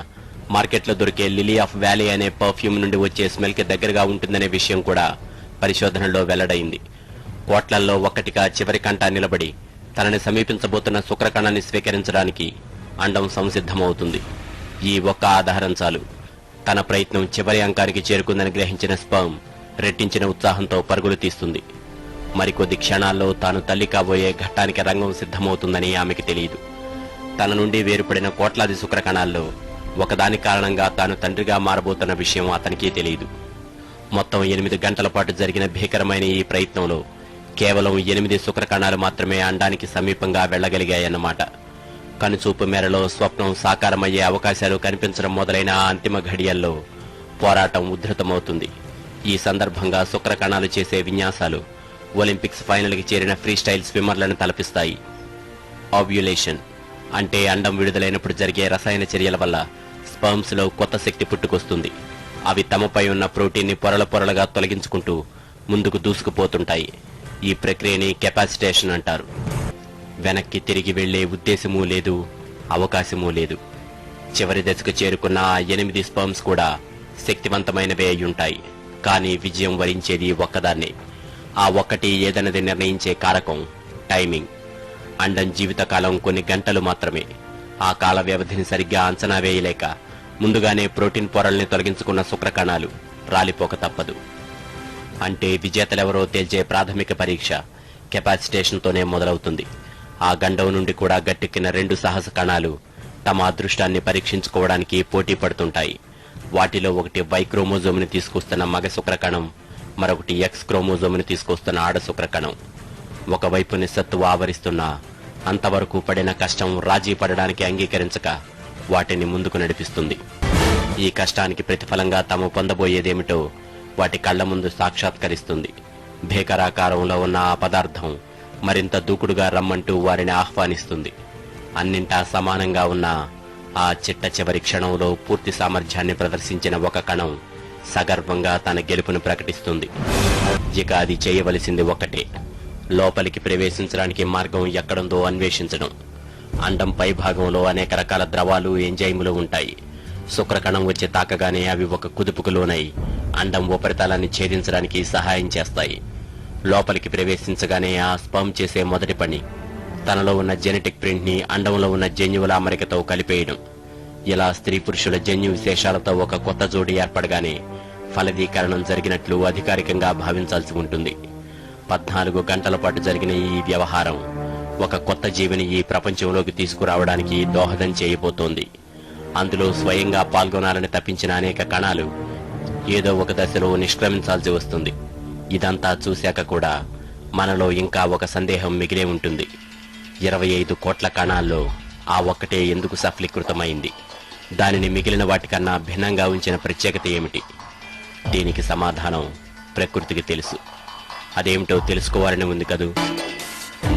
మార్కెట్లో దొరికే లిలీ ఆఫ్ వ్యాలీ అనే పర్ఫ్యూమ్ నుండి వచ్చే స్మెల్ కి దగ్గరగా ఉంటుందనే విషయం కూడా పరిశోధనలో వెల్లడైంది. కోట్లల్లో ఒక్కటిగా చివరి కంటా నిలబడి తనని సమీపించబోతున్న శుక్రకణాన్ని స్వీకరించడానికి అండం సంసిద్ధమవుతుంది. ఈ ఒక్క ఆధారం చాలు. తన ప్రయత్నం చివరి అంకానికి చేరుకుందని గ్రహించిన స్పర్మ్ రెట్టించిన ఉత్సాహంతో పరుగులు తీస్తుంది. మరికొద్ది క్షణాల్లో తాను తల్లి కాబోయే ఘట్టానికి రంగం సిద్ధమవుతుందని ఆమెకి తెలియదు. తన నుండి వేరుపడిన కోట్లాది శుక్రకణాల్లో ఒకదాని కారణంగా తాను తండ్రిగా మారబోతున్న విషయం అతనికీ తెలియదు. మొత్తం 8 గంటల పాటు జరిగిన భీకరమైన ఈ ప్రయత్నంలో కేవలం 8 శుక్రకణాలు మాత్రమే అండానికి సమీపంగా వెళ్లగలిగాయన్నమాట. కనుచూపు మేరలో స్వప్నం సాకారమయ్యే అవకాశాలు కనిపించడం మొదలైన అంతిమ ఘడియల్లో పోరాటం ఉధృతమవుతుంది. ఈ సందర్భంగా శుక్రకణాలు చేసే విన్యాసాలు ఒలింపిక్స్ ఫైనల్కి చేరిన ఫ్రీ స్టైల్ స్విమ్మర్లను తలపిస్తాయి. ఓవ్యులేషన్ అంటే అండం విడుదలైనప్పుడు జరిగే రసాయన చర్యల వల్ల స్పర్మ్స్ లో కొత్త శక్తి పుట్టుకొస్తుంది. అవి తమపై ఉన్న ప్రోటీన్ని పొరల పొరలుగా తొలగించుకుంటూ ముందుకు దూసుకుపోతుంటాయి. ఈ ప్రక్రియని కెపాసిటేషన్ అంటారు. వెనక్కి తిరిగి వెళ్లే ఉద్దేశమూ లేదు, అవకాశమూ లేదు. చివరి దశకు చేరుకున్న 8 స్పర్మ్స్ కూడా శక్తివంతమైనవే అయ్యుంటాయి. కానీ విజయం వరించేది ఒక్కదాన్నే. ఆ ఒక్కటి ఏదన్నది నిర్ణయించే కారకం టైమింగ్. అండం జీవితకాలం కొన్ని గంటలు మాత్రమే. ఆ కాల వ్యవధిని సరిగ్గా అంచనా వేయలేక ముందుగానే ప్రోటీన్ పొరల్ని తొలగించుకున్న శుక్రకణాలు రాలిపోక తప్పదు. అంటే విజేతలెవరో తేల్చే ప్రాథమిక పరీక్ష కెపాసిటేషన్తోనే మొదలవుతుంది. ఆ గండం నుండి కూడా గట్టెక్కిన 2 సాహస కణాలు తమ అదృష్టాన్ని పరీక్షించుకోవడానికి పోటీ పడుతుంటాయి. వాటిలో ఒకటి వై క్రోమోజోమ్ని తీసుకొస్తున్న మగ శుక్రకణం, మరొకటి ఎక్స్ క్రోమోజోమ్ని తీసుకొస్తున్న ఆడ శుక్రకణం. ఒకవైపు నిస్సత్తువ ఆవరిస్తున్నా అంతవరకు పడిన కష్టం రాజీ పడడానికి అంగీకరించక వాటిని ముందుకు నడిపిస్తుంది. ఈ కష్టానికి ప్రతిఫలంగా తాము పొందబోయేదేమిటో వాటి కళ్ల ముందు సాక్షాత్కరిస్తుంది. భేకరాకారంలో ఉన్న ఆ పదార్థం మరింత దూకుడుగా రమ్మంటూ వారిని ఆహ్వానిస్తుంది. అన్నింటా సమానంగా ఉన్న ఆ చిట్ట చివరి క్షణంలో పూర్తి సామర్థ్యాన్ని ప్రదర్శించిన ఒక కణం సగర్వంగా తన గెలుపును ప్రకటిస్తుంది. ఇక అది చేయవలసింది ఒకటే, లోపలికి ప్రవేశించడానికి మార్గం ఎక్కడుందో అన్వేషించడం. అండం పై భాగంలో అనేక రకాల ద్రవాలు, ఎంజైములు ఉంటాయి. శుక్రకణం వచ్చి తాకగానే అవి ఒక కుదుపుకు లోనై అండం ఉపరితలాన్ని ఛేదించడానికి సహాయం చేస్తాయి. లోపలికి ప్రవేశించగానే ఆ స్పర్మ్ చేసే మొదటి పని తనలో ఉన్న జెనెటిక్ ప్రింట్ ని అండంలో ఉన్న జన్యువుల అమరికతో కలిపేయడం. ఇలా స్త్రీ పురుషుల జన్యు విశేషాలతో ఒక కొత్త జోడి ఏర్పడగానే ఫలదీకరణం జరిగినట్లు అధికారికంగా భావించాల్సి ఉంటుంది. 14 గంటల పాటు జరిగిన ఈ వ్యవహారం ఒక కొత్త జీవిని ఈ ప్రపంచంలోకి తీసుకురావడానికి దోహదం చేయబోతోంది. అందులో స్వయంగా పాల్గొనాలని తప్పించిన అనేక కణాలు ఏదో ఒక దశలో నిష్క్రమించాల్సి వస్తుంది. ఇదంతా చూశాక కూడా మనలో ఇంకా ఒక సందేహం మిగిలే ఉంటుంది. 25 కోట్ల కణాల్లో ఆ ఒక్కటే ఎందుకు సఫలీకృతమైంది? దానిని మిగిలిన వాటికన్నా భిన్నంగా ఉంచిన ప్రత్యేకత ఏమిటి? దీనికి సమాధానం ప్రకృతికి తెలుసు. అదేమిటో తెలుసుకోవాలని ఉంది కదూ.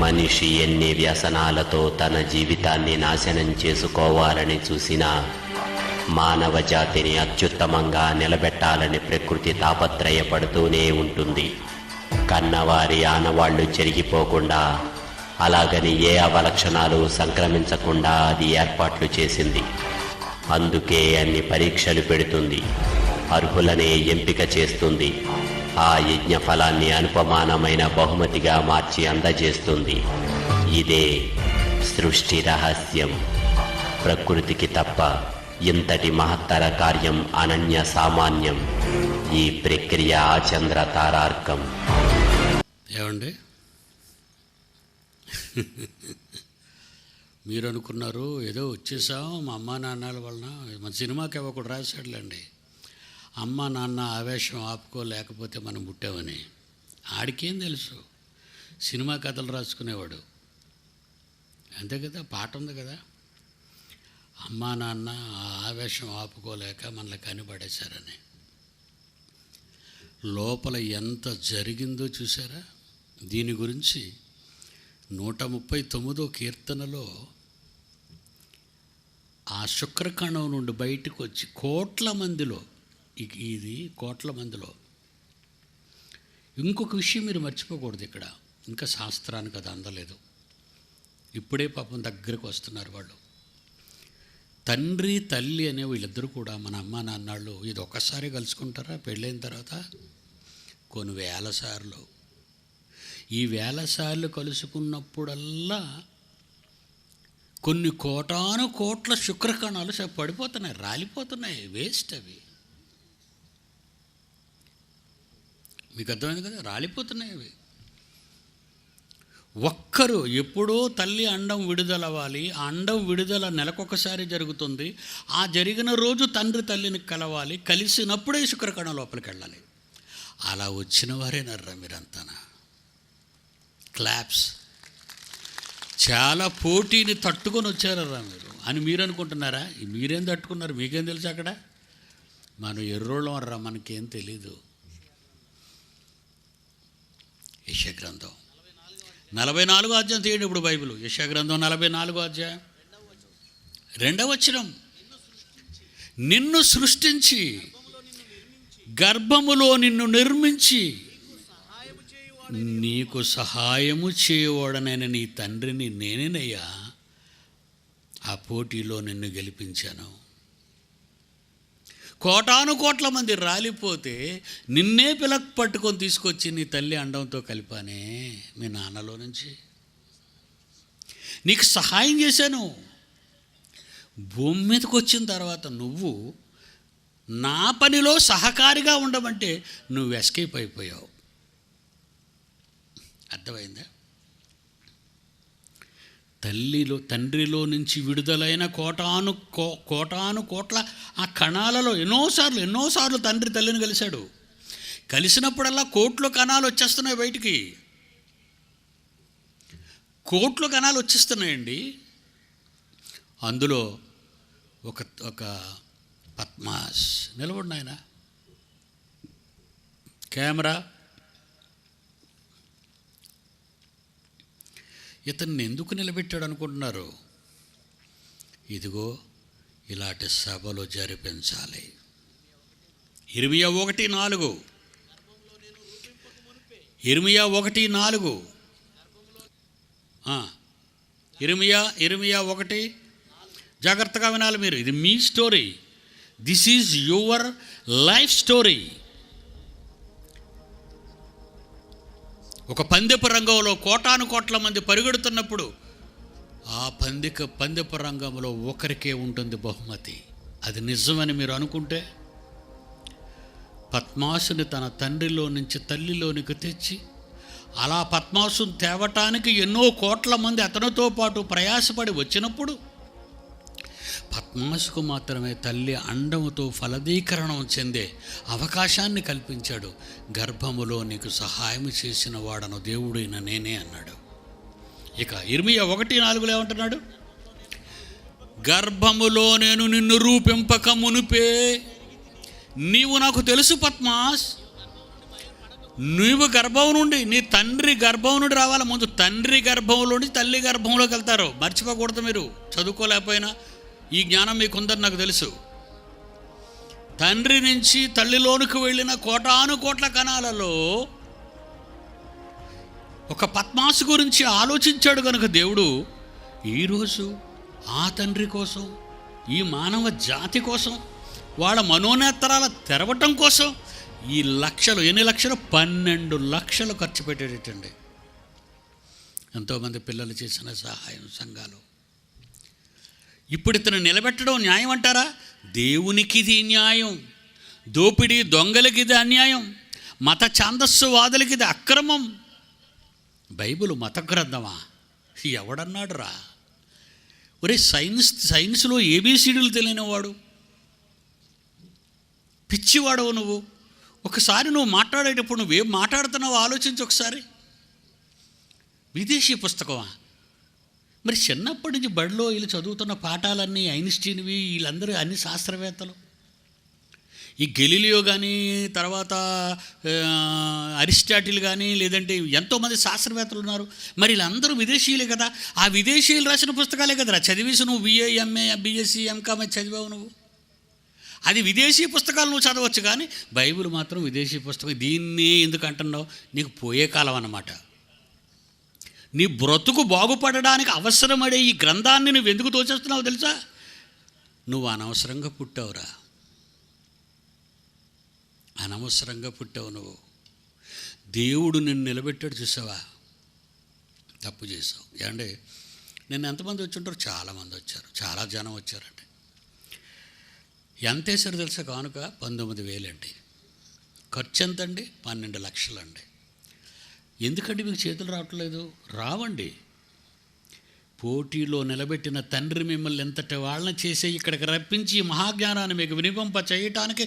మనిషి ఎన్ని వ్యసనాలతో తన జీవితాన్ని నాశనం చేసుకోవాలని చూసినా మానవ జాతిని అత్యుత్తమంగా నిలబెట్టాలని ప్రకృతి తాపత్రయపడుతూనే ఉంటుంది. కన్నవారి ఆనవాళ్లు చెరిగిపోకుండా, అలాగని ఏ అవలక్షణాలు సంక్రమించకుండా అది ఏర్పాట్లు చేసింది. అందుకే అన్ని పరీక్షలు పెడుతుంది, అర్హులనే ఎంపిక చేస్తుంది, ఆ యజ్ఞ ఫలాన్ని అనుపమానమైన బహుమతిగా మార్చి అందజేస్తుంది. ఇదే సృష్టి రహస్యం. ప్రకృతికి తప్ప ఇంతటి మహత్తర కార్యం అనన్య సామాన్యం. ఈ ప్రక్రియ ఆచంద్ర తారార్కం. ఏమండి, మీరు అనుకున్నారు ఏదో వచ్చేసాం మా అమ్మా నాన్నల వలన. మన సినిమాకి ఒకడు రాశాడులేండి, అమ్మ నాన్న ఆవేశం ఆపుకోలేకపోతే మనం పుట్టామని. ఆడికేం తెలుసు, సినిమా కథలు రాసుకునేవాడు అంతే కదా. పాట ఉంది కదా, అమ్మా నాన్న ఆ ఆవేశం ఆపుకోలేక మనల్ని కనిపడేశారని. లోపల ఎంత జరిగిందో చూసారా? దీని గురించి 139వ కీర్తనలో ఆ శుక్రకణం నుండి బయటకు వచ్చి కోట్ల మందిలో, ఇది కోట్ల మందిలో. ఇంకొక విషయం మీరు మర్చిపోకూడదు ఇక్కడ, ఇంకా శాస్త్రానికి అది అందలేదు. ఇప్పుడే పాపం దగ్గరకు వస్తున్నారు వాళ్ళు. తండ్రి తల్లి అనే వీళ్ళిద్దరూ కూడా మన అమ్మ నాన్నాళ్ళు ఇది ఒక్కసారి కలుసుకుంటారా పెళ్ళైన తర్వాత? కొన్ని వేల సార్లు. ఈ వేల సార్లు కలుసుకున్నప్పుడల్లా కొన్ని కోటాను కోట్ల శుక్రకణాలు పడిపోతున్నాయి, రాలిపోతున్నాయి, వేస్ట్ అవి. మీకు అర్థమైంది కదా, రాలిపోతున్నాయి అవి. ఒక్కరు ఎప్పుడో తల్లి అండం విడుదలవ్వాలి. ఆ అండం విడుదల నెలకొకసారి జరుగుతుంది. ఆ జరిగిన రోజు తండ్రి తల్లిని కలవాలి. కలిసినప్పుడే శుక్రకణం లోపలికి వెళ్ళాలి. అలా వచ్చిన వారేనర్రా మీరంతా. క్లాప్స్. చాలా పోటీని తట్టుకొని వచ్చారరా మీరు అని మీరు అనుకుంటున్నారా? మీరేం తట్టుకున్నారు? మీకేం తెలుసు? అక్కడ మనం ఎర్రోళ్ళం అర్రా, మనకేం తెలీదు. యెషయా గ్రంథం 44వ అధ్యాయం తీయండి ఇప్పుడు బైబిల్. యెషయా గ్రంథం 44వ అధ్యాయం 2వ వచనం. నిన్ను సృష్టించి గర్భములో నిన్ను నిర్మించి నీకు సహాయము చేయవాడనైన నీ తండ్రిని నేనేనయ్యా. ఆ పోటీలో నిన్ను గెలిపించాను. కోటాను కోట్ల మంది రాలిపోతే నిన్నే పిలక్ పట్టుకొని తీసుకొచ్చి నీ తల్లి అండంతో కలిపానే మీ నాన్నలో నుంచి. నీకు సహాయం చేశాను. భూమి మీదకి వచ్చిన తర్వాత నువ్వు నా పనిలో సహకారిగా ఉండమంటే నువ్వు ఎస్కేప్ అయిపోయావు. అర్థమైందా? తండ్రిలో నుంచి విడుదలైన కోటాను కోట్ల ఆ కణాలలో ఎన్నోసార్లు తండ్రి తల్లిని కలిశాడు. కలిసినప్పుడల్లా కోట్ల కణాలు వచ్చేస్తున్నాయి బయటికి. కోట్ల కణాలు వచ్చేస్తున్నాయండి. అందులో ఒక పద్మాస్ నిలబడిన ఆయన కెమెరా, ఇతన్ని ఎందుకు నిలబెట్టాడు అనుకుంటున్నారు? ఇదిగో ఇలాంటి సభలు జరిపించాలి. ఇర్మియా 1:4 ఇర్మియా 1 జాగ్రత్తగా వినాలి మీరు. ఇది మీ story. This is your life story. ఒక పందెపు రంగంలో కోటాను కోట్ల మంది పరిగెడుతున్నప్పుడు ఆ పందెపు రంగంలో ఒకరికే ఉంటుంది బహుమతి. అది నిజమని మీరు అనుకుంటే పద్మాసుని తన తండ్రిలో నుంచి తల్లిలోనికి తెచ్చి అలా పద్మాసుని తేవటానికి ఎన్నో కోట్ల మంది అతనితో పాటు ప్రయాసపడి వచ్చినప్పుడు పద్మాసుకు మాత్రమే తల్లి అండముతో ఫలదీకరణం చెందే అవకాశాన్ని కల్పించాడు. గర్భములో నీకు సహాయం చేసిన వాడను దేవుడైన నేనే అన్నాడు. ఇక ఇర్మియా 1:4 ఏమంటున్నాడు? గర్భములో నేను నిన్ను రూపింపక మునిపే నీవు నాకు తెలుసు పద్మాస్. నీవు గర్భం నుండి, నీ తండ్రి గర్భం నుండి రావాలి. ముందు తండ్రి గర్భంలో నుంచి తల్లి గర్భంలోకి వెళ్తారు. మర్చిపోకూడదు. మీరు చదువుకోలేకపోయినా ఈ జ్ఞానం మీకుందని నాకు తెలుసు. తండ్రి నుంచి తల్లిలోనికి వెళ్ళిన కోటాను కోట్ల కణాలలో ఒక పద్మాసు గురించి ఆలోచించాడు కనుక దేవుడు ఈరోజు ఆ తండ్రి కోసం, ఈ మానవ జాతి కోసం, వాళ్ళ మనోనేత్రాల తెరవటం కోసం ఈ లక్షలు, ఎన్ని లక్షలు, 12 లక్షలు ఖర్చు పెట్టేటండి. ఎంతోమంది పిల్లలు చేసిన సహాయం సంఘాలు. ఇప్పుడు ఇతను నిలబెట్టడం న్యాయం అంటారా? దేవునికి ఇది న్యాయం. దోపిడీ దొంగలకి ఇది అన్యాయం. మత ఛాందస్సు వాదులకి ఇది అక్రమం. బైబిల్ మత గ్రంథమా? ఎవడన్నాడు రా? ఒరే సైన్స్లో ఏబీసీడీలు తెలియనివాడు, పిచ్చివాడవు నువ్వు. ఒకసారి నువ్వు మాట్లాడేటప్పుడు నువ్వేం మాట్లాడుతున్నావు ఆలోచించి ఒకసారి. విదేశీ పుస్తకమా? మరి చిన్నప్పటి నుంచి బడిలో వీళ్ళు చదువుతున్న పాఠాలన్నీ ఐన్స్టీన్వి, వీళ్ళందరూ అన్ని శాస్త్రవేత్తలు. ఈ గెలీలియో కానీ, తర్వాత అరిస్టాటిల్ కానీ, లేదంటే ఎంతోమంది శాస్త్రవేత్తలు ఉన్నారు. మరి వీళ్ళందరూ విదేశీయులే కదా. ఆ విదేశీయులు రాసిన పుస్తకాలే కదరా చదివేసి నువ్వు BA, MA, BSc, MCom చదివావు నువ్వు. అది విదేశీ పుస్తకాలు నువ్వు చదవచ్చు, కానీ బైబిల్ మాత్రం విదేశీ పుస్తకం. దీన్ని ఎందుకు అంటున్నావు? నీకు పోయే కాలం అన్నమాట. నీ బ్రతుకు బాగుపడడానికి అవసరమడే ఈ గ్రంథాన్ని నువ్వు ఎందుకు తోచేస్తున్నావు తెలుసా? నువ్వు అనవసరంగా పుట్టావురా, అనవసరంగా పుట్టావు నువ్వు. దేవుడు నిన్ను నిలబెట్టాడు, చూసావా? తప్పు చేసావు. ఏమంటే నిన్న ఎంతమంది వచ్చి ఉంటారు? చాలామంది వచ్చారు, చాలా జనం వచ్చారండి. ఎంత వేసారు తెలుసా కానుక? 19,000 అండి. ఖర్చు ఎంత అండి? 12 లక్షలు అండి. ఎందుకంటే మీకు చేతులు రావట్లేదు? రావండి. పోటీలో నిలబెట్టిన తండ్రి మిమ్మల్ని ఎంతటి వాళ్ళని చేసే ఇక్కడికి రప్పించి మహాజ్ఞానాన్ని మీకు వినిపింప చేయటానికి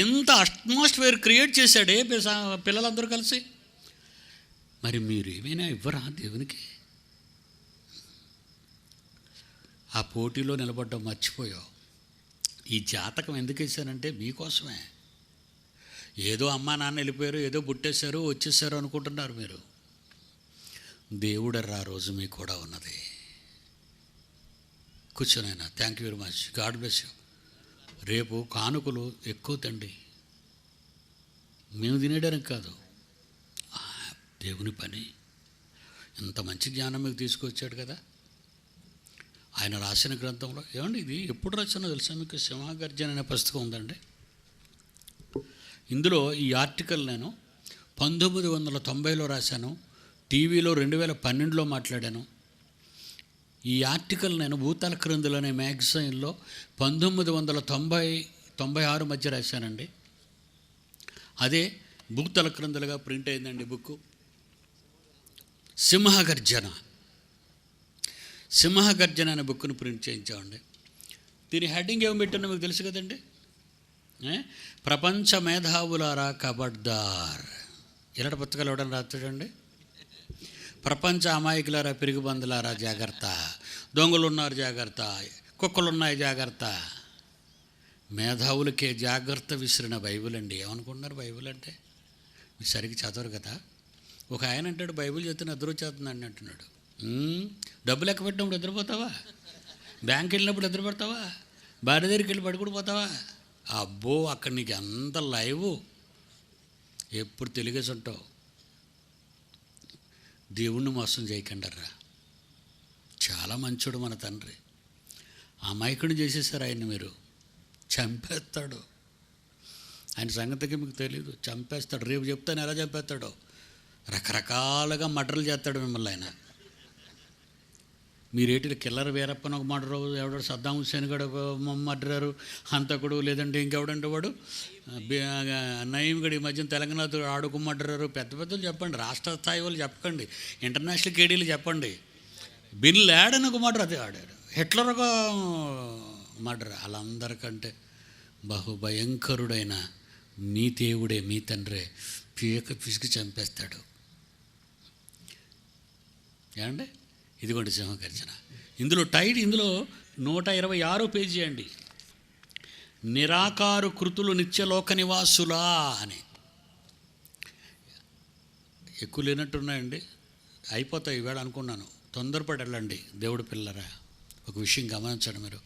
ఎంత అట్మాస్ఫియర్ క్రియేట్ చేశాడే పిల్లలందరూ కలిసి. మరి మీరు ఏమైనా ఇవ్వరా దేవునికి? ఆ పోటీలో నిలబడ్డం మర్చిపోయావు. ఈ జాతకం ఎందుకు వేశానంటే మీకోసమే. ఏదో అమ్మా నాన్న వెళ్ళిపోయారు, ఏదో పుట్టేశారు, వచ్చేసారు అనుకుంటున్నారు మీరు. దేవుడర్రా రోజు మీకు కూడా ఉన్నది. కూర్చోనైనా. Thank you very much. God bless you. రేపు కానుకలు ఎక్కువ తండి. మేము తినేయడానికి కాదు, దేవుని పని. ఇంత మంచి జ్ఞానం మీకు తీసుకొచ్చాడు కదా ఆయన రాసిన గ్రంథంలో. ఏమండి ఇది ఎప్పుడు రాసినా తెలుసా మీకు? సింహగర్జన అనే పుస్తకం ఉందండి. ఇందులో ఈ ఆర్టికల్ నేను 1990లో రాశాను. టీవీలో 2012లో మాట్లాడాను. ఈ ఆర్టికల్ నేను భూతల క్రిందులు అనే మ్యాగజైన్లో 1990-96 మధ్య రాశానండి. అదే భూతల క్రిందులుగా ప్రింట్ అయిందండి బుక్. సింహగర్జన అనే బుక్ను ప్రింట్ చేయించామండి. దీని హెడ్డింగ్ ఏమి పెట్టానో మీకు తెలుసు కదండి. ప్రపంచ మేధావులారా కబడ్దార్. ఇలాంటి పుస్తకాలు ఎవడని రాస్తాడండి? ప్రపంచ అమాయకులారా, పిరుగుబందులారా జాగ్రత్త, దొంగలు ఉన్నారు జాగ్రత్త, కుక్కలు ఉన్నాయి జాగ్రత్త. మేధావులకే జాగ్రత్త విసిరిన బైబిల్ అండి. ఏమనుకుంటున్నారు బైబిల్ అంటే? మీరు సరిగ్గా చదవరు కదా. ఒక ఆయన అంటాడు బైబిల్ చదివితే నిద్ర వచ్చేస్తుందండి అంటున్నాడు. డబ్బులు లెక్క పెట్టినప్పుడు నిద్రపోతావా? బ్యాంక్ వెళ్ళినప్పుడు నిద్రపడతావా? భార్య దగ్గరికి వెళ్ళి పడుకుని పోతావా? అబ్బో, అక్కడ నీకు అంత లైవ్ ఎప్పుడు తెలిగేసి ఉంటావు. దేవుణ్ణి మోసం చేయకండర్రా. చాలా మంచోడు మన తండ్రి. అమాయకుడిని చేసేసారు ఆయన్ని. మీరు చంపేస్తాడు. ఆయన సంగతికి మీకు తెలీదు. చంపేస్తాడు. రేపు చెప్తాను ఎలా చంపేస్తాడో. రకరకాలుగా మర్డర్లు చేస్తాడు మిమ్మల్ని ఆయన. మీరేటి కిల్లర్ వీరప్పని ఒక మర్డరు, ఎవడో సద్దాం హుస్సేన్ గడు మర్డరారు, హంతకుడు, లేదంటే ఇంకెవడంటే వాడు నయీం గడి ఈ మధ్యన తెలంగాణతో ఆడుకు మర్డరారు. పెద్ద పెద్దలు చెప్పండి, రాష్ట్ర స్థాయి వాళ్ళు చెప్పండి, ఇంటర్నేషనల్ కేడీలు చెప్పండి. బిన్ లాడెన్ ఒక మర్డర్ అదే ఆడాడు, హిట్లర్ ఒక మర్డర్. వాళ్ళందరికంటే బహుభయంకరుడైన మీ దేవుడే, మీ తండ్రే పీక పిసికి చంపేస్తాడు. ఏమండి? ఇదిగోండి సింహగర్జన. ఇందులో 126 పేజీ అండి. నిరాకారు కృతులు నిత్యలోక నివాసులా అని. ఎక్కువ లేనట్టున్నాయండి, అయిపోతాయి ఈవేళ అనుకున్నాను. తొందరపడి వెళ్ళండి దేవుడి పిల్లరా. ఒక విషయం గమనించండి మీరు.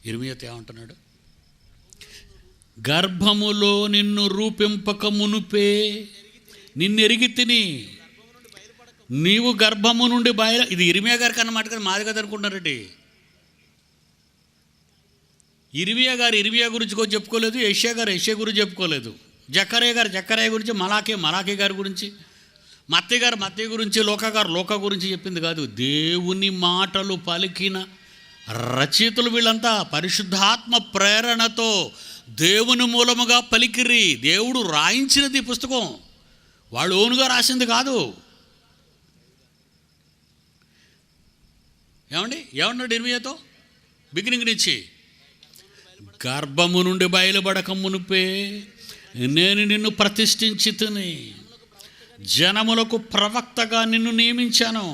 ఇర్మియాతో ఏమంటున్నాడు? గర్భములో నిన్ను రూపింపక మునుపే నిన్నెరిగి తిని, నీవు గర్భము నుండి ఇది ఇర్మియా గారికి అన్నమాట, కానీ మాది కదా అనుకుంటున్నారండి. ఇర్మియా గురించి కూడా చెప్పుకోలేదు, యెషయా గురించి చెప్పుకోలేదు, జకర్యా గురించి, మలాకీ గారి గురించి, మత్తయి గురించి, లోక గురించి చెప్పింది కాదు. దేవుని మాటలు పలికిన రచయితలు వీళ్ళంతా పరిశుద్ధాత్మ ప్రేరణతో దేవుని మూలముగా పలికిరి. దేవుడు రాయించినది పుస్తకం, వాళ్ళు ఓనుగా రాసింది కాదు. ఏమన్నాడు ఇర్మియాతో బిగినింగ్ నుంచి? గర్భము నుండి బయలుపడక మునుపే నేను నిన్ను ప్రతిష్ఠించి తిని, జనములకు ప్రవక్తగా నిన్ను నియమించాను.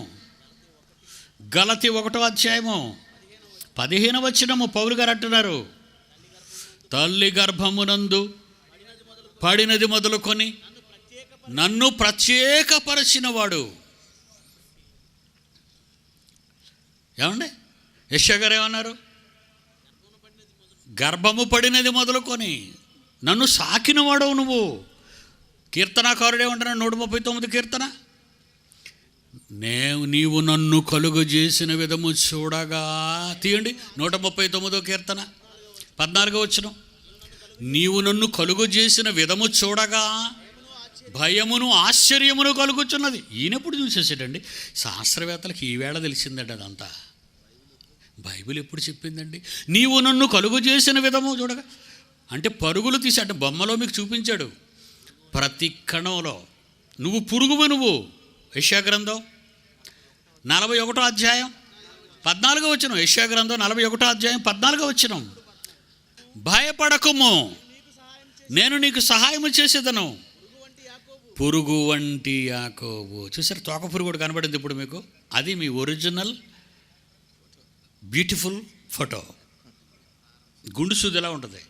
గలతీ 1:15 పౌలు గారు అంటున్నారు, తల్లి గర్భమునందు పడినది మొదలుకొని నన్ను ప్రత్యేకపరచినవాడు. ఏమండి యెషయా గారు ఏమన్నారు? గర్భము పడినది మొదలుకొని నన్ను సాకినవాడవు నువ్వు. కీర్తనాకారుడు ఏమంటున్నాడు? 139 కీర్తన, నీవు నన్ను కలుగు చేసిన విధము చూడగా. తీయండి 139 కీర్తన 14వ వచనం. నీవు నన్ను కలుగు చేసిన విధము చూడగా భయమును ఆశ్చర్యమును కలుగుచున్నది. ఈయనెప్పుడు చూసేసాడండి? శాస్త్రవేత్తలకు ఈవేళ తెలిసిందండి అదంతా. బైబిల్ ఎప్పుడు చెప్పిందండి? నీవు నన్ను కలుగు చేసిన విధము చూడగా అంటే పరుగులు తీసి, అంటే బొమ్మలో మీకు చూపించాడు. ప్రతి కణంలో నువ్వు పురుగువు. నువ్వు యెషయా గ్రంథం 41వ అధ్యాయం 14వ వచనం. యెషయా గ్రంథం 41వ అధ్యాయం 14వ వచనం. భయపడకుము, నేను నీకు సహాయము చేసేదను. పురుగు వంటి యాకోబు. చూసారు, తోక పురుగు కూడా కనబడింది ఇప్పుడు మీకు. అది మీ ఒరిజినల్ బ్యూటిఫుల్ ఫోటో. గుండు సూది ఎలా ఉంటుంది.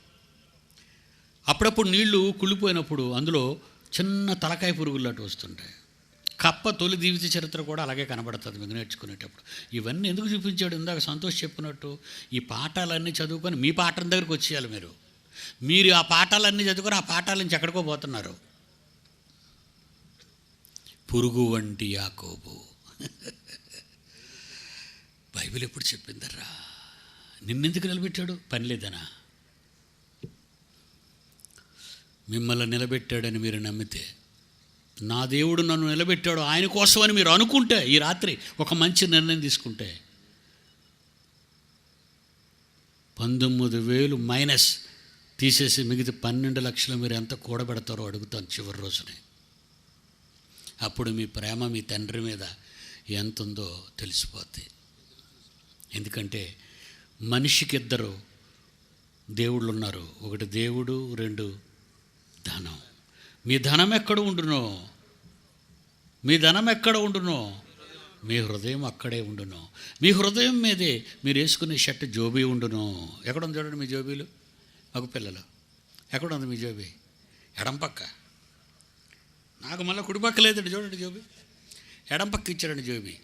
అప్పుడప్పుడు నీళ్లు కుళ్ళిపోయినప్పుడు అందులో చిన్న తలకాయ పురుగులాంటి వస్తుంటాయి. కప్ప తొలి జీవిత చరిత్ర కూడా అలాగే కనబడుతుంది మీకు నేర్చుకునేటప్పుడు. ఇవన్నీ ఎందుకు చూపించాడు? ఇందాక సంతోష్ చెప్పినట్టు ఈ పాఠాలన్నీ చదువుకొని మీ పాఠం దగ్గరికి వచ్చేయాలి. మీరు ఆ పాఠాలన్నీ చదువుకొని ఆ పాఠాల నుంచి ఎక్కడికో పోతున్నారు. పురుగు వంటి యాకోబు. బైబిల్ ఎప్పుడు చెప్పిందర్రా? నిన్నెందుకు నిలబెట్టాడు? పని లేదనా? మిమ్మల్ని నిలబెట్టాడని మీరు నమ్మితే, నా దేవుడు నన్ను నిలబెట్టాడు ఆయన కోసమని మీరు అనుకుంటే, ఈ రాత్రి ఒక మంచి నిర్ణయం తీసుకుంటే, 19,000 మైనస్ తీసేసి మిగతా 12 లక్షలు మీరు ఎంత కూడబెడతారో అడుగుతాను చివరి రోజునే. అప్పుడు మీ ప్రేమ మీ తండ్రి మీద ఎంత ఉందో తెలిసిపోద్ది. ఎందుకంటే మనిషికి 2 దేవుళ్ళు ఉన్నారు. ఒకటి దేవుడు, 2 ధనం. మీ ధనం ఎక్కడ ఉండునో, మీ హృదయం అక్కడే ఉండును. మీ హృదయం మీదే మీరు వేసుకునే షర్ట్ జోబీ ఉండును. ఎక్కడ ఉంది చూడండి మీ జోబీలు, మగ పిల్లలు. ఎక్కడ ఉంది మీ జోబీ? ఎడం పక్క. నాకు మళ్ళీ కుడి పక్క లేదండి, చూడండి జోబీ. ఎడం పక్క ఇచ్చాడండి జోబీ.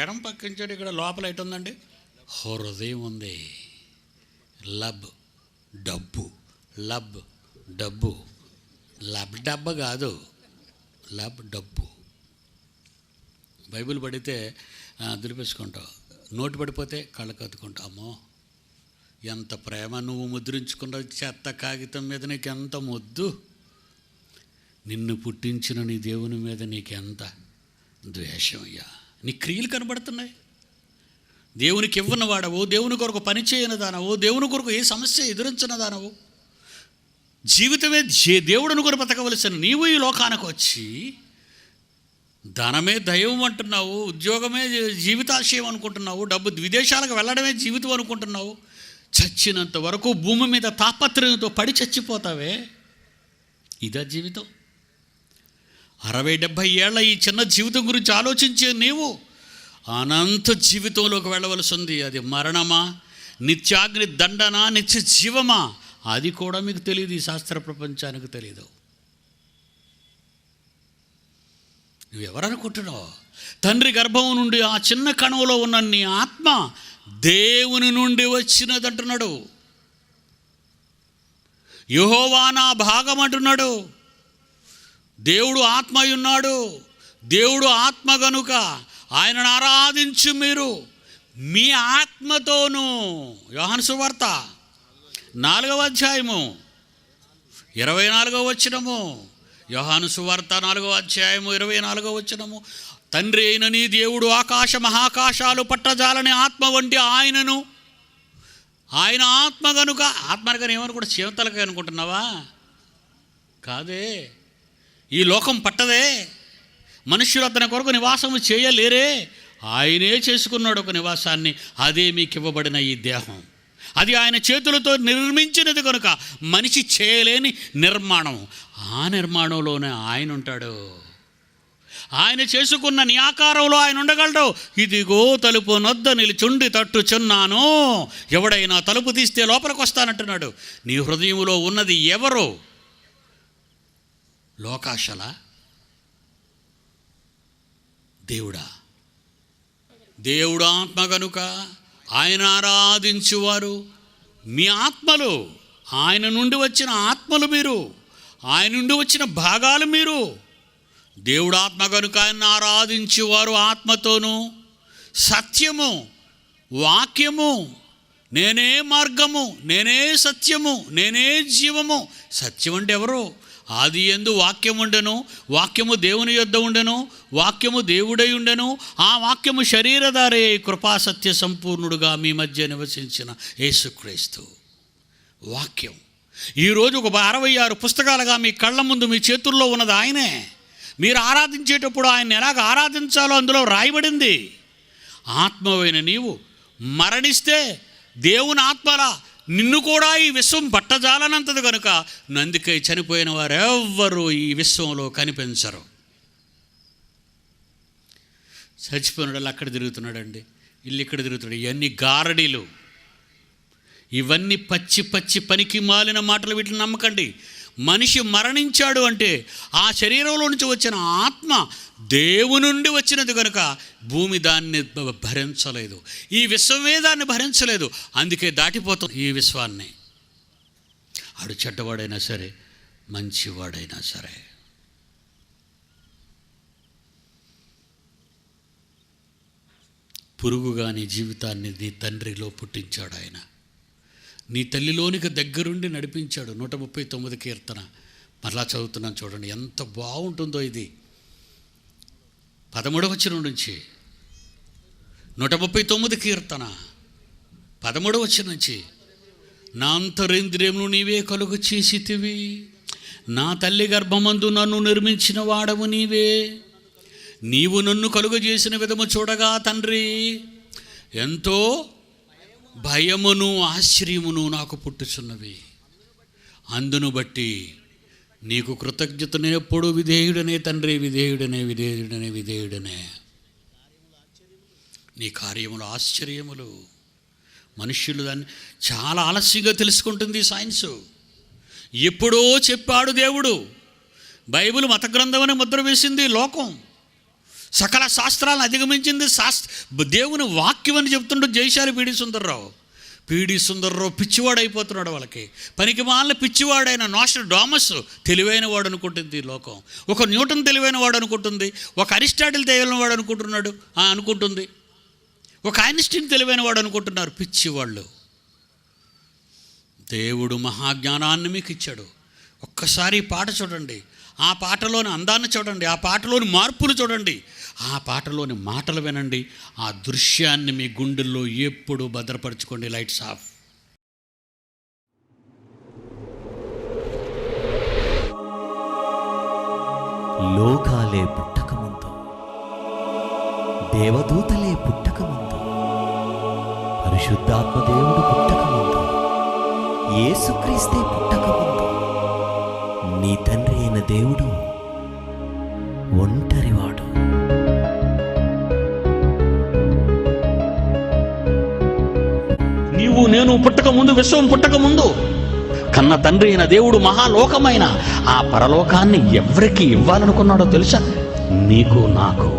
ఎడం పక్క ఇచ్చాడు. ఇక్కడ లోపల ఎటు ఉందండి? హృదయం ఉంది. లబ్ డబ్బు, లబ్ డబ్బ కాదు, లబ్ డబ్బు. బైబిల్ పడితే దులిపేసుకుంటావు, నోటు పడిపోతే కళ్ళకు అద్దుకుంటావు. అమ్మో ఎంత ప్రేమ నువ్వు ముద్రించుకున్న చెత్త కాగితం మీద నీకు ఎంత మొద్దు. నిన్ను పుట్టించిన నీ దేవుని మీద నీకెంత ద్వేషం అయ్యా. నీ క్రియలు కనబడుతున్నాయి. దేవునికి ఇవ్వని వాడవు, దేవుని కొరకు పని చేయని దానవు, దేవుని కొరకు ఏ సమస్య ఎదురించిన దానవు. జీవితమే దేవుడిని కొరకు బతకవలసిన నీవు ఈ లోకానికి వచ్చి ధనమే దైవం అంటున్నావు, ఉద్యోగమే జీవితాశయం అనుకుంటున్నావు, డబ్బు విదేశాలకు వెళ్ళడమే జీవితం అనుకుంటున్నావు. చచ్చినంత వరకు భూమి మీద తాపత్రయంతో పడి చచ్చిపోతావే. ఇదా జీవితం? 60-70 ఏళ్ల ఈ చిన్న జీవితం గురించి ఆలోచించే నీవు అనంత జీవితంలోకి వెళ్ళవలసి ఉంది. అది మరణమా, నిత్యాగ్ని దండనా, నిత్య జీవమా, అది కూడా మీకు తెలియదు. ఈ శాస్త్ర ప్రపంచానికి తెలీదు. నువ్వెవరనుకుంటున్నావు? తండ్రి గర్భం నుండి ఆ చిన్న కణంలో ఉన్న నీ ఆత్మ దేవుని నుండి వచ్చినదంటున్నాడు. యెహోవా నా భాగం అంటున్నాడు. దేవుడు ఆత్మ ఉన్నాడు. దేవుడు ఆత్మ గనుక ఆయనను ఆరాధించు మీరు మీ ఆత్మతోనూ. యోహాను సువార్త 4వ అధ్యాయము 24వ వచనము. యోహాను సువార్త 4వ అధ్యాయము 24వ వచనము. తండ్రి అయిన నీ దేవుడు ఆకాశ మహాకాశాలు పట్టజాలని ఆత్మ వంటి ఆయనను, ఆయన ఆత్మ గనుక, ఆత్మనగానే ఏమనుకుంటా, చేవతలకాయ అనుకుంటున్నావా? కాదే. ఈ లోకం పట్టదే, మనుష్యులు అతని కొరకు నివాసము చేయలేరే. ఆయనే చేసుకున్నాడు ఒక నివాసాన్ని. అదే మీకు ఇవ్వబడిన ఈ దేహం. అది ఆయన చేతులతో నిర్మించినది కనుక మనిషి చేయలేని నిర్మాణం. ఆ నిర్మాణంలోనే ఆయన ఉంటాడు. ఆయన చేసుకున్న నీ ఆకారంలో ఆయన ఉండగలడు. ఇదిగో తలుపు నొద్ద నిలుచుండి తట్టుచున్నాను, ఎవడైనా తలుపు తీస్తే లోపలికి వస్తానంటున్నాడు. నీ హృదయంలో ఉన్నది ఎవరు? లోకాశల, దేవుడా? దేవుడు ఆత్మ గనుక ఆయన ఆరాధించువారు మీ ఆత్మలు, ఆయన నుండి వచ్చిన ఆత్మలు మీరు, ఆయన నుండి వచ్చిన భాగాలు మీరు. దేవుడు ఆత్మ కనుక ఆయన ఆరాధించేవారు ఆత్మతోనూ, సత్యము, వాక్యము, నేనే మార్గము, నేనే సత్యము, నేనే జీవము. సత్యం అంటే ఎవరు? ఆది యందు వాక్యం ఉండెను, వాక్యము దేవుని యొద్ద ఉండెను, వాక్యము దేవుడై ఉండెను, ఆ వాక్యము శరీరధారి కృపాసత్య సంపూర్ణుడుగా మీ మధ్య నివసించిన యేసుక్రీస్తు. వాక్యం ఈరోజు ఒక 66 పుస్తకాలుగా మీ కళ్ళ ముందు మీ చేతుల్లో ఉన్నది ఆయనే. మీరు ఆరాధించేటప్పుడు ఆయన ఎలాగ ఆరాధించాలో అందులో రాయబడింది. ఆత్మవైన నీవు మరణిస్తే దేవుని ఆత్మలా నిన్ను కూడా ఈ విశ్వం పట్టజాలనంతది కనుక నందుకై చనిపోయిన వారెవ్వరూ ఈ విశ్వంలో కనిపించరు. చచ్చిపోయినాడు అక్కడ తిరుగుతున్నాడండి, ఇల్లు ఇక్కడ తిరుగుతున్నాడు. ఇవన్నీ గారడీలు, ఇవన్నీ పచ్చి పచ్చి పనికి మాలిన మాటలు. వీటిని నమ్మకండి. మనిషి మరణించాడు అంటే ఆ శరీరంలో నుంచి వచ్చిన ఆత్మ దేవుని నుండి వచ్చినది కనుక భూమి దాన్ని భరించలేదు, ఈ విశ్వమే దాన్ని భరించలేదు. అందుకే దాటిపోతుంది ఈ విశ్వాన్ని. ఆడు చెడ్డవాడైనా సరే, మంచివాడైనా సరే. పురుగుగా నీ జీవితాన్ని నీ తండ్రిలో పుట్టించాడు ఆయన. నీ తల్లిలోనికి దగ్గరుండి నడిపించాడు. 139 కీర్తన మరలా చదువుతున్నాను చూడండి, ఎంత బాగుంటుందో ఇది. 13వ వచనం నుంచి 139 కీర్తన 13వ వచనం నుంచి, నా అంతరేంద్రియమును నీవే కలుగు చేసితివి, నా తల్లి గర్భమందు నన్ను నిర్మించిన వాడవు నీవే. నీవు నన్ను కలుగు చేసిన విధము చూడగా తండ్రి, ఎంతో భయమును ఆశ్చర్యమును నాకు పుట్టుచున్నవి. అందును బట్టి నీకు కృతజ్ఞతను ఎప్పుడు విధేయుడనే తండ్రి, విధేయుడనే విధేయుడనే విధేయుడనే. నీ కార్యములు ఆశ్చర్యములు. మనుష్యులు దాన్ని చాలా ఆలస్యంగా తెలుసుకుంటుంది సైన్సు. ఎప్పుడో చెప్పాడు దేవుడు. బైబిల్ మత గ్రంథం అని ముద్ర వేసింది లోకం. సకల శాస్త్రాలను అధిగమించింది దేవుని వాక్యం అని చెప్తుండే జయశాలి పీడి సుందర్రావు పిచ్చివాడైపోతున్నాడు. వాళ్ళకి పనికి మాలిన పిచ్చివాడైన నోస్ట్రాడమస్ తెలివైన వాడు అనుకుంటుంది లోకం. ఒక న్యూటన్ తెలివైన వాడు అనుకుంటుంది, ఒక అరిస్టాటిల్ తెలివైన వాడు అనుకుంటుంది, ఒక ఐన్స్టీన్ తెలివైన వాడు అనుకుంటున్నారు. పిచ్చివాళ్ళు. దేవుడు మహాజ్ఞానాన్ని మీకు ఇచ్చాడు. ఒక్కసారి ఈ పాట చూడండి, ఆ పాటలోని అందాన్ని చూడండి, ఆ పాటలోని మార్పులు చూడండి, ఆ పాటలోని మాటలు వినండి. ఆ దృశ్యాన్ని మీ గుండెల్లో ఎప్పుడు భద్రపరచుకోండి. Lights off. లోకాలే పుట్టకముందు, దేవదూతలే పుట్టకముందు, పరిశుద్ధాత్మ దేవుడు పుట్టకముందు, యేసుక్రీస్తే పుట్టకముందు, నీ తండ్రి అయిన దేవుడు ఒంటరివాడు. నీవు నేను పుట్టక ముందు, విశ్వం పుట్టక ముందు కన్న తండ్రి అయిన దేవుడు మహాలోకమైన ఆ పరలోకాన్ని ఎవరికి ఇవ్వాలనుకున్నాడో తెలుసా? నీకు నాకు.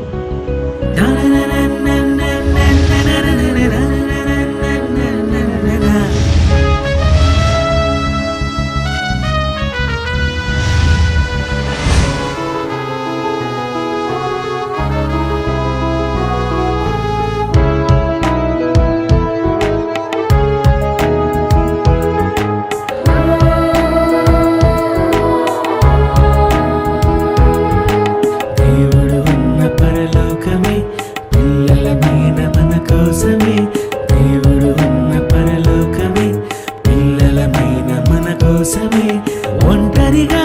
ఒంటరిగా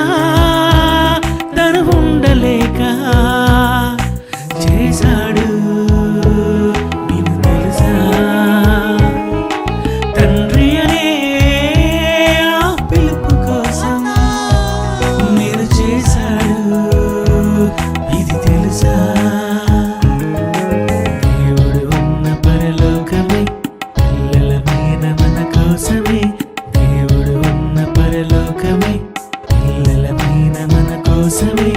తను ఉండలేక చేశాడు, నీకు తెలుసా? తండ్రి అనే ఆ పిలుపు కోసం నేను చేశాడు, ఇది తెలుసా? దేవుడు ఉన్న పరలోకమే పిల్లల మీద మన కోసమే, దేవుడు ఉన్న పరలోకమే పిల్లల మీద మన కోసమే.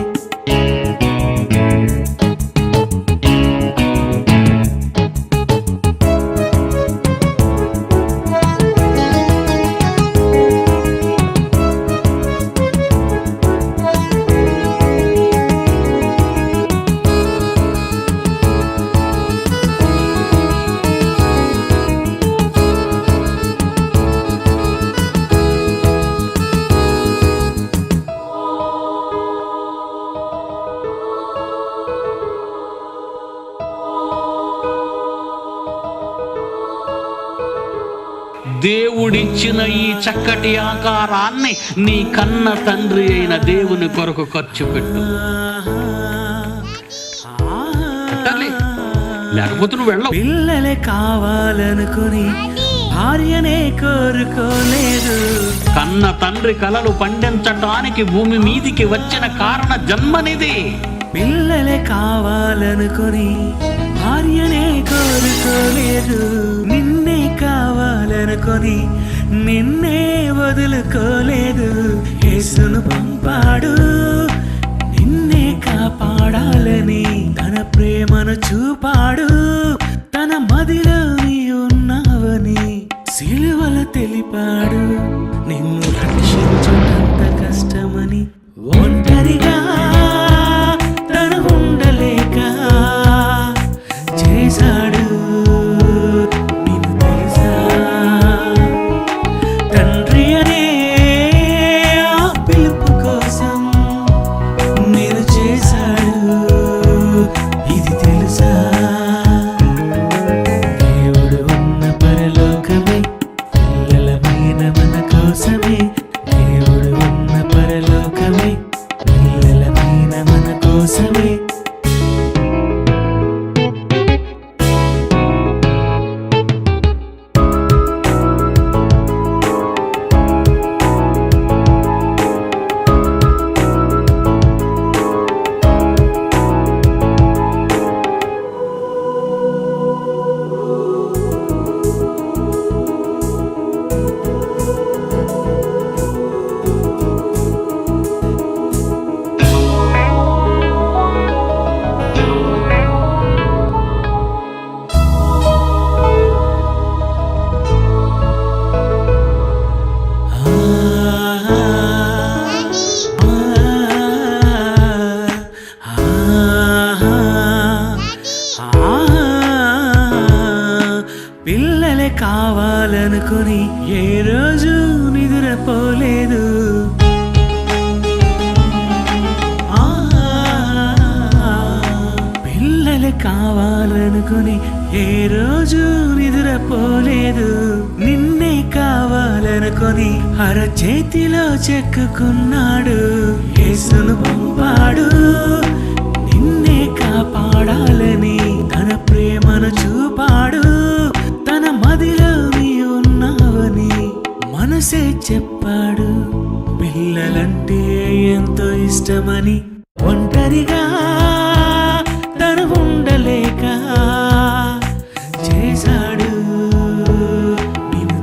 దేవుడిచ్చిన ఈ చక్కటి ఆకారాన్ని నీ కన్న తండ్రి అయిన దేవుని కొరకు ఖర్చు పెట్టు. లేకపోతే నువ్వు వెళ్ళవు. పిల్లలే కావాలనుకుని భార్యనే కోరుకోలేదు. కన్న తండ్రి కలలు పండించడానికి భూమి మీదికి వచ్చిన కారణ జన్మనిది. పిల్లలే కావాలనుకుని భార్యనే కోరుకోలేదు. నిన్నే కావాలనుకొని నిన్నే వదులుకోలేదు. యేసును పంపాడు నిన్నే కాపాడాలని, తన ప్రేమను చూపాడు, తన మదిలో నీ ఉన్నావని సిలువలో తెలిపాడు. నిన్ను రక్షించుటంత కష్టమని ఒంటరిగా తను ఉండలేక చేశాడు, నీకు తెలుసా? తండ్రి అనే ఆ పిలుపు కోసం నేను చేశాడు, ఇది తెలుసా? దేవుడు ఉన్న పరలోకమే పిల్లల మీద మన కోసమే, దేవుడు ఉన్న పరలోకమే పిల్లల మీద మన కోసమే. పిల్లలే కావాలనుకుని ఏ రోజు నిద్రపోలేదు. పిల్లలే కావాలనుకుని ఏ రోజు నిద్రపోలేదు. నిన్నే కావాలనుకొని అరచేతిలో చెక్కుకున్నాడు. యేసును పంపాడు నిన్నే కాపాడాలని, తన ప్రేమను చూపాడు, తన మదిలో నీ ఉన్నావని మనసే చెప్పాడు. పిల్లలంటే ఎంతో ఇష్టమని ఒంటరిగా తను ఉండలేక చేశాడు, నీకు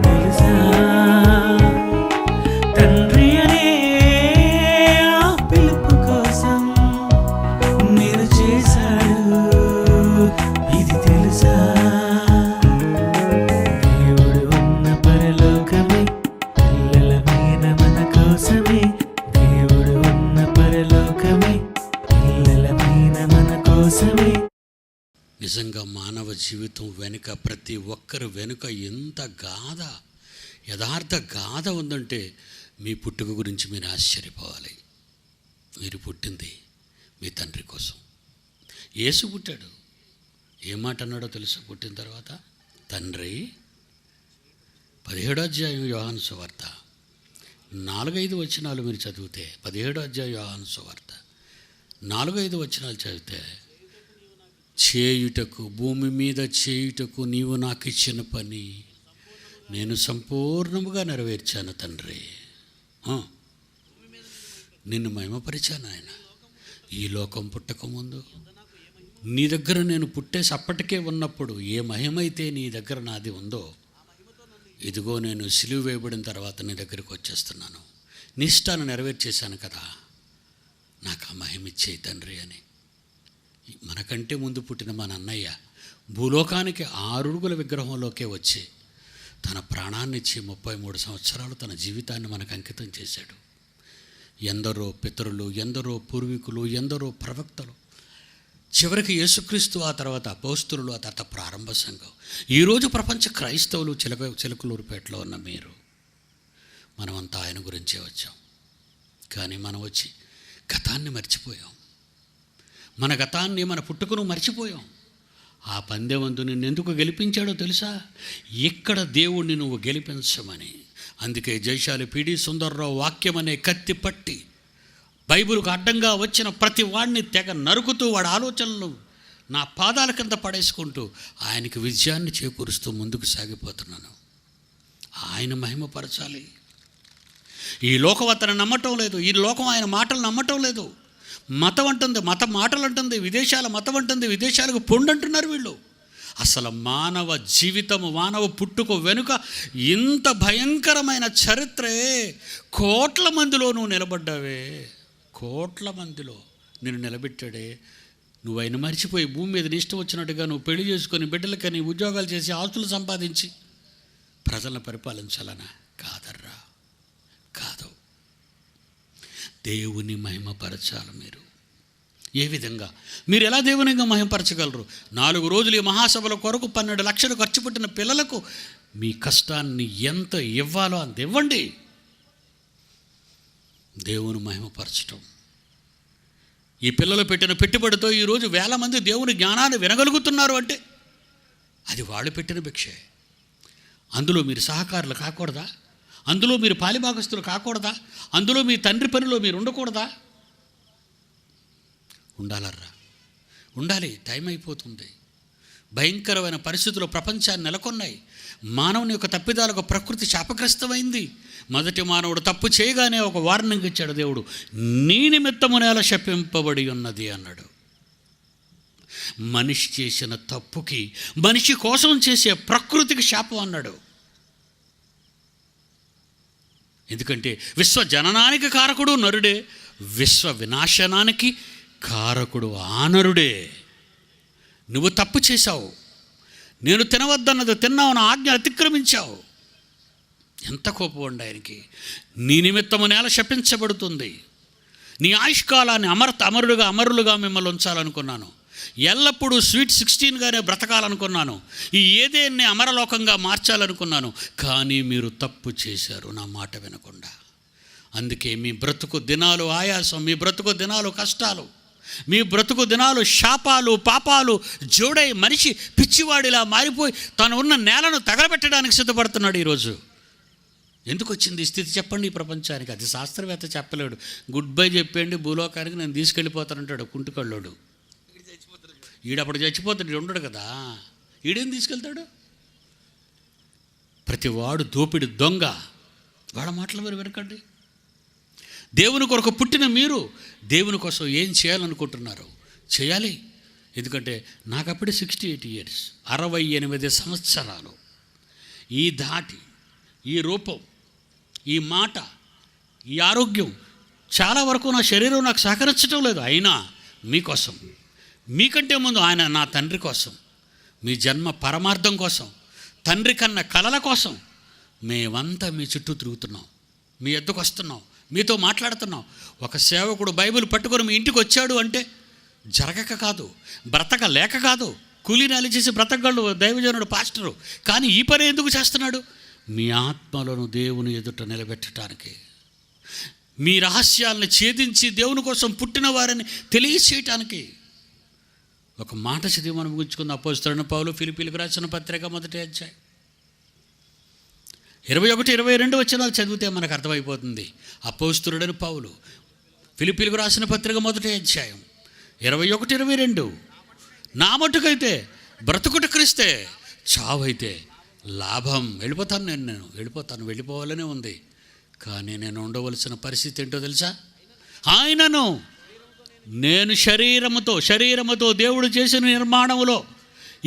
కోసమే. నిజంగా మానవ జీవితం వెనుక, ప్రతి ఒక్కరి వెనుక ఎంత గాథ, యథార్థ గాథ ఉందంటే మీ పుట్టుక గురించి మీరు ఆశ్చర్యపోవాలి. మీరు పుట్టింది మీ తండ్రి కోసం. యేసు పుట్టాడు. ఏం మాట అన్నాడో తెలుసా పుట్టిన తర్వాత? తండ్రి, 17వ అధ్యాయం యోహాను సువార్త 4-5 వచనాలు మీరు చదివితే, 17వ అధ్యాయం యోహాను సువార్త 4-5 వచనాలు చదివితే, చేయుటకు, భూమి మీద చేయుటకు నీవు నాకు ఇచ్చిన పని నేను సంపూర్ణముగా నెరవేర్చాను తండ్రి. నిన్ను మహిమపరిచాను ఆయన. ఈ లోకం పుట్టకముందు నీ దగ్గర నేను పుట్టేసి అప్పటికే ఉన్నప్పుడు ఏ మహిమైతే నీ దగ్గర నాది ఉందో, ఇదిగో నేను సిలువ వేయబడిన తర్వాత నీ దగ్గరికి వచ్చేస్తున్నాను. నీ ఇష్టాన్ని నెరవేర్చేశాను కదా, నాకు ఆ మహిమ ఇచ్చేయి తండ్రి అని. మనకంటే ముందు పుట్టిన మన అన్నయ్య భూలోకానికి 6 అడుగుల విగ్రహంలోకే వచ్చి తన ప్రాణాన్ని ఇచ్చి 33 సంవత్సరాలు తన జీవితాన్ని మనకు అంకితం చేశాడు. ఎందరో పితరులు, ఎందరో పూర్వీకులు, ఎందరో ప్రవక్తలు, చివరికి యేసుక్రీస్తు, ఆ తర్వాత అపోస్తులు, ఆ తర్వాత ప్రారంభ సంఘం, ఈరోజు ప్రపంచ క్రైస్తవులు, చిలకలూరుపేటలో ఉన్న మీరు, మనమంతా ఆయన గురించే వచ్చాం. కానీ మనం వచ్చి గతాన్ని మర్చిపోయాం. మన గతాన్ని, మన పుట్టుకను మర్చిపోయాం. ఆ పందెవంతు నిన్ను ఎందుకు గెలిపించాడో తెలుసా? ఇక్కడ దేవుణ్ణి నువ్వు గెలిపించమని. అందుకే జైశాలి పిడి సుందర్రావు వాక్యం అనే కత్తి పట్టి బైబిల్కు అడ్డంగా వచ్చిన ప్రతి వాడిని తెగ నరుకుతూ, వాడి ఆలోచనలు నా పాదాల కింద పడేసుకుంటూ ఆయనకి విజయాన్ని చేకూరుస్తూ ముందుకు సాగిపోతున్నాను. ఆయన మహిమపరచాలి. ఈ లోకం అతను నమ్మటం లేదు. ఈ లోకం ఆయన మాటలు నమ్మటం లేదు. మతం అంటుంది, మత మాటలు అంటుంది, విదేశాల మతం అంటుంది, విదేశాలకు పొండంటున్నారు వీళ్ళు. అసలు మానవ జీవితము, మానవ పుట్టుక వెనుక ఇంత భయంకరమైన చరిత్రే. కోట్ల మందిలో నువ్వు నిలబడ్డావే, కోట్ల మందిలో నిన్ను నిలబెట్టాడే. నువ్వు ఆయన మర్చిపోయి భూమి మీద నీ ఇష్టం వచ్చినట్టుగా నువ్వు పెళ్లి చేసుకొని బిడ్డలకని ఉద్యోగాలు చేసి ఆస్తులు సంపాదించి ప్రజలను పరిపాలించాలనా? కాదర్రా, కాదు. దేవుని మహిమపరచాలి. మీరు ఏ విధంగా, మీరు ఎలా దేవునిగా మహిమపరచగలరు? 4 రోజులు ఈ మహాసభల కొరకు 12 లక్షలు ఖర్చు పెట్టిన పిల్లలకు మీ కష్టాన్ని ఎంత ఇవ్వాలో అంత ఇవ్వండి. దేవుని మహిమపరచటం. ఈ పిల్లలు పెట్టిన పెట్టుబడితో ఈరోజు 1000 మంది దేవుని జ్ఞానాన్ని వినగలుగుతున్నారు అంటే అది వాళ్ళు పెట్టిన భిక్షే. అందులో మీరు సహకారులు కాకూడదా? అందులో మీరు పాలిభాగస్తులు కాకూడదా? అందులో మీ తండ్రి పనిలో మీరు ఉండకూడదా? ఉండాలర్రా, ఉండాలి. టైం అయిపోతుంది. భయంకరమైన పరిస్థితులు ప్రపంచాన్ని నెలకొన్నాయి. మానవుని యొక్క తప్పిదాలకు ప్రకృతి శాపగ్రస్తమైంది. మొదటి మానవుడు తప్పు చేయగానే ఒక వార్నింగ్ ఇచ్చాడు దేవుడు. నీ నిమిత్తము నేల శపింపబడి ఉన్నది అన్నాడు. మనిషి చేసిన తప్పుకి, మనిషి కోసం చేసే ప్రకృతికి శాపం అన్నాడు. ఎందుకంటే విశ్వ జననానికి కారకుడు నరుడే, విశ్వ వినాశనానికి కారకుడు ఆనరుడే. నువ్వు తప్పు చేశావు, నేను తినవద్దన్నది తిన్నావు, నా ఆజ్ఞ అతిక్రమించావు. ఎంత కోపం ఉండి ఆయనకి. నీ నిమిత్తము నేల శపించబడుతుంది. నీ ఆయుష్కాలాన్ని అమరులుగా మిమ్మల్ని ఉంచాలనుకున్నాను. ఎల్లప్పుడూ స్వీట్ 16గానే బ్రతకాలనుకున్నాను. ఈ ఏదేన్ని అమరలోకంగా మార్చాలనుకున్నాను. కానీ మీరు తప్పు చేశారు, నా మాట వినకుండా. అందుకే మీ బ్రతుకు దినాలు ఆయాసం, మీ బ్రతుకు దినాలు కష్టాలు, మీ బ్రతుకు దినాలు శాపాలు, పాపాలు జోడై మనిషి పిచ్చివాడిలా మారిపోయి తను ఉన్న నేలను తగలబెట్టడానికి సిద్ధపడుతున్నాడు ఈరోజు. ఎందుకు వచ్చింది ఈ స్థితి చెప్పండి ఈ ప్రపంచానికి? అది శాస్త్రవేత్త చెప్పలేడు. గుడ్ బై చెప్పండి భూలోకానికి, నేను తీసుకెళ్ళిపోతానంటాడు కుంటుకళ్ళోడు. ఈడప్పుడు చచ్చిపోతాడు, ఈడు ఉండడు కదా. ఈడేం తీసుకెళ్తాడు? ప్రతివాడు దోపిడి దొంగ. వాళ్ళ మాటలు మీరు వెనకండి. దేవుని కొరకు పుట్టిన మీరు దేవుని కోసం ఏం చేయాలనుకుంటున్నారు? చేయాలి. ఎందుకంటే నాకు అప్పుడే 68 years, 68 సంవత్సరాలు. ఈ ధాటి, ఈ రూపం, ఈ మాట, ఈ ఆరోగ్యం చాలా వరకు నా శరీరం నాకు సహకరించడం లేదు. అయినా మీకోసం, మీకంటే ముందు ఆయన నా తండ్రి కోసం, మీ జన్మ పరమార్థం కోసం, తండ్రి కన్న కలల కోసం మేమంతా మీ చుట్టూ తిరుగుతున్నాం, మీ ఎద్దుకు వస్తున్నాం, మీతో మాట్లాడుతున్నాం. ఒక సేవకుడు బైబిల్ పట్టుకొని మీ ఇంటికి వచ్చాడు అంటే జరగక కాదు, బ్రతకలేక కాదు, కూలీనాలు చేసి బ్రతకగలడు దైవజనుడు, పాస్టరు. కానీ ఈ పని ఎందుకు చేస్తున్నాడు? మీ ఆత్మలను దేవుని ఎదుట నిలబెట్టడానికి, మీ రహస్యాలను ఛేదించి దేవుని కోసం పుట్టిన వారిని తెలియచేయటానికి. ఒక మాట చదివి మనం ముగించుకుందాం. అపోస్తలుడైన పౌలు ఫిలిప్పీలకు రాసిన పత్రిక 1వ అధ్యాయం 21-22 వచనాలు చదివితే మనకు అర్థమైపోతుంది. అపోస్తలుడైన పౌలు ఫిలిప్పీలకు రాసిన పత్రిక 1వ అధ్యాయం 21-22, నా మట్టుకైతే బ్రతుకుట క్రీస్తే, చావైతే లాభం. నేను వెళ్ళిపోవాలనే ఉంది. కానీ నేను ఉండవలసిన పరిస్థితి ఏంటో తెలుసా? ఆయనను నేను శరీరముతో దేవుడు చేసిన నిర్మాణములో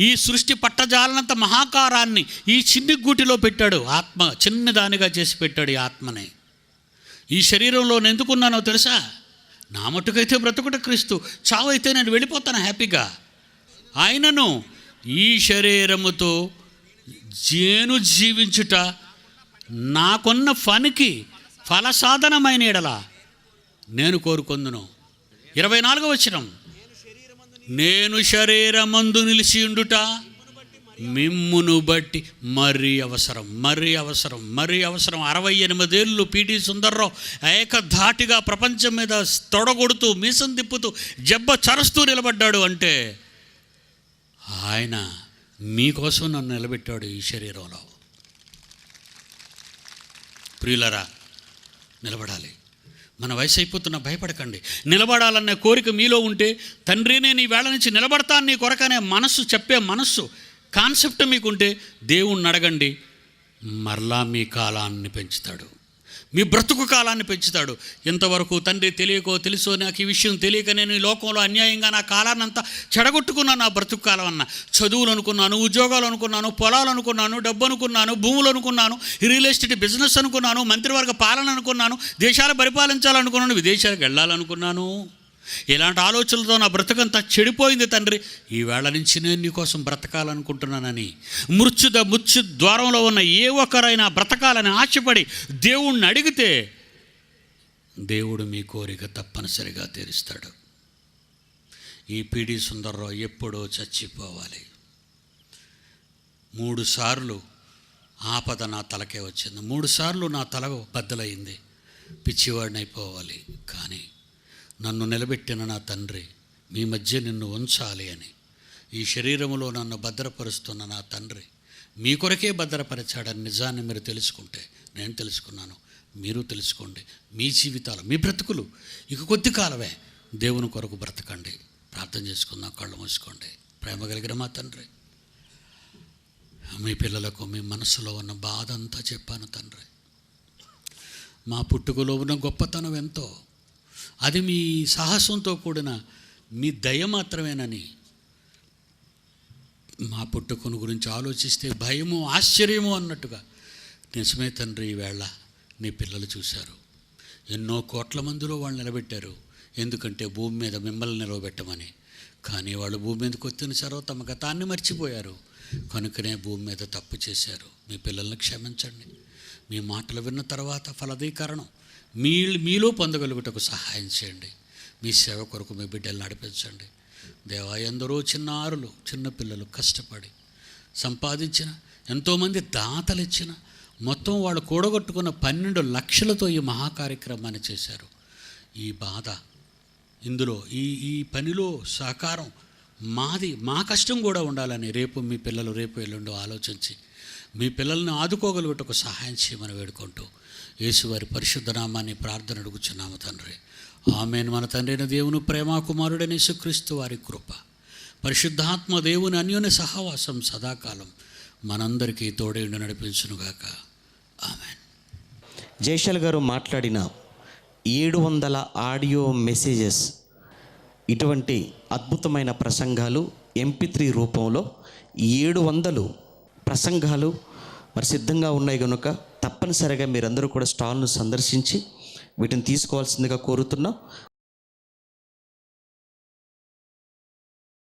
ఈ సృష్టి పట్టజాలనంత మహాకారాన్ని ఈ చిన్ని గూటిలో పెట్టాడు. ఆత్మ చిన్నదానిగా చేసి పెట్టాడు. ఈ ఆత్మని ఈ శరీరంలో నేను ఎందుకున్నానో తెలుసా? నా మట్టుకైతే బ్రతుకుట క్రీస్తు, చావైతే నేను వెళ్ళిపోతాను హ్యాపీగా. ఆయనను ఈ శరీరముతో జీవించుట నాకున్న పనికి ఫలసాధనమైన ఎడల నేను కోరుకొందును. 24వ వచనం, నేను శరీరమందు నిలిచి ఉండుట మిమ్మును బట్టి మరీ అవసరం. 68 ఏళ్ళు పిటి సుందర్రావు ఏకధాటిగా ప్రపంచం మీద తొడగొడుతూ, మీసం తిప్పుతూ, జబ్బ చరుస్తూ నిలబడ్డాడు అంటే ఆయన మీకోసం నన్ను నిలబెట్టాడు ఈ శరీరంలో. ప్రియులరా, నిలబడాలి. మన వయసు అయిపోతున్నా భయపడకండి. నిలబడాలనే కోరిక మీలో ఉంటే, తండ్రి నేను ఈ వేళ నుంచి నిలబడతాను నీ కొరకనే చెప్పే మనస్సు కాన్సెప్ట్ మీకుంటే, దేవుణ్ణి అడగండి, మరలా మీ కాలాన్ని పెంచుతాడు, మీ బ్రతుకు కాలాన్ని పెంచుతాడు. ఇంతవరకు తండ్రి తెలియకో తెలుసో నాకు ఈ విషయం తెలియక నేను ఈ లోకంలో అన్యాయంగా నా కాలాన్ని అంతా చెడగొట్టుకున్నాను. నా బ్రతుకు కాలం అన్న చదువులు అనుకున్నాను, ఉద్యోగాలు అనుకున్నాను, పొలాలు అనుకున్నాను, డబ్బు అనుకున్నాను, భూములు అనుకున్నాను, రియల్ ఎస్టేట్ బిజినెస్ అనుకున్నాను, మంత్రివర్గ పాలన అనుకున్నాను, దేశాలు పరిపాలించాలనుకున్నాను, విదేశాలకు వెళ్ళాలనుకున్నాను. ఇలాంటి ఆలోచనలతో నా బ్రతకంతా చెడిపోయింది తండ్రి. ఈవేళ నుంచి నేను నీకోసం బ్రతకాలనుకుంటున్నానని మృత్యు ద్వారంలో ఉన్న ఏ ఒక్కరైనా బ్రతకాలని ఆశపడి దేవుణ్ణి అడిగితే, దేవుడు మీ కోరిక తప్పనిసరిగా తీరుస్తాడు. ఈ పిడి సుందర్రావు ఎప్పుడో చచ్చిపోవాలి. 3 సార్లు ఆపద నా తలకే వచ్చింది. 3 సార్లు నా తల బద్దలైంది. పిచ్చివాడిని అయిపోవాలి. కానీ నన్ను నిలబెట్టిన నా తండ్రి, మీ మధ్య నిన్ను ఉంచాలి అని ఈ శరీరములో నన్ను భద్రపరుస్తున్న నా తండ్రి మీ కొరకే భద్రపరిచాడని నిజాన్ని మీరు తెలుసుకుంటే, నేను తెలుసుకున్నాను, మీరు తెలుసుకోండి. మీ జీవితాలు, మీ బ్రతుకులు ఇక కొద్ది కాలమే. దేవుని కొరకు బ్రతకండి. ప్రార్థన చేసుకుందాం. కళ్ళు మూసుకోండి. ప్రేమ కలిగిన మా తండ్రి, మీ పిల్లలకు మీ మనసులో ఉన్న బాధ అంతా చెప్పాను తండ్రి. మా పుట్టుకలో ఉన్న గొప్పతనం ఎంతో, అది మీ సాహసంతో కూడిన మీ దయ మాత్రమేనని, మా పుట్టుకను గురించి ఆలోచిస్తే భయము, ఆశ్చర్యము అన్నట్టుగా నిజమే తండ్రి. ఈవేళ నీ పిల్లలు చూశారు, ఎన్నో కోట్ల మందిలో వాళ్ళు నిలబెట్టారు. ఎందుకంటే భూమి మీద మిమ్మల్ని నిలవబెట్టమని. కానీ వాళ్ళు భూమి మీదకి వచ్చిన సర్వ తమ గతాన్ని మర్చిపోయారు. కనుకనే భూమి మీద తప్పు చేశారు. మీ పిల్లల్ని క్షమించండి. మీ మాటలు విన్న తర్వాత ఫలదీకరణం మీలో పొందగలుగుటకు సహాయం చేయండి. మీ సేవ కొరకు మీ బిడ్డలు నడిపించండి. దేవా, ఎందరో చిన్నపిల్లలు కష్టపడి సంపాదించిన, ఎంతోమంది దాతలు ఇచ్చిన, మొత్తం వాళ్ళు కూడగొట్టుకున్న 12 లక్షలతో ఈ మహాకార్యక్రమాన్ని చేశారు. ఈ బాధ, ఇందులో ఈ పనిలో సహకారం మాది, మా కష్టం కూడా ఉండాలని రేపు మీ పిల్లలు ఎల్లుండో ఆలోచించి మీ పిల్లల్ని ఆదుకోగలుగుటకు సహాయం చేయమని వేడుకుంటూ యేసువారి పరిశుద్ధ నామాన్ని ప్రార్థన అడుగుచున్నాము తండ్రి. ఆమేన్. మన తండ్రి అయిన దేవుని ప్రేమ, కుమారుడైన యేసుక్రీస్తు వారి కృప, పరిశుద్ధాత్మ దేవుని అన్యోన్య సహవాసం సదాకాలం మనందరికీ తోడేండు నడిపించునుగాక. ఆమేన్. జయశాల్ గారు మాట్లాడిన 700 ఆడియో మెసేజెస్, ఇటువంటి అద్భుతమైన ప్రసంగాలు MP3 రూపంలో 700 ప్రసంగాలు మరి సిద్ధంగా ఉన్నాయి కనుక తప్పనిసరిగా మీరందరూ కూడా స్టాల్ను సందర్శించి వీటిని తీసుకోవాల్సిందిగా కోరుతున్నాం.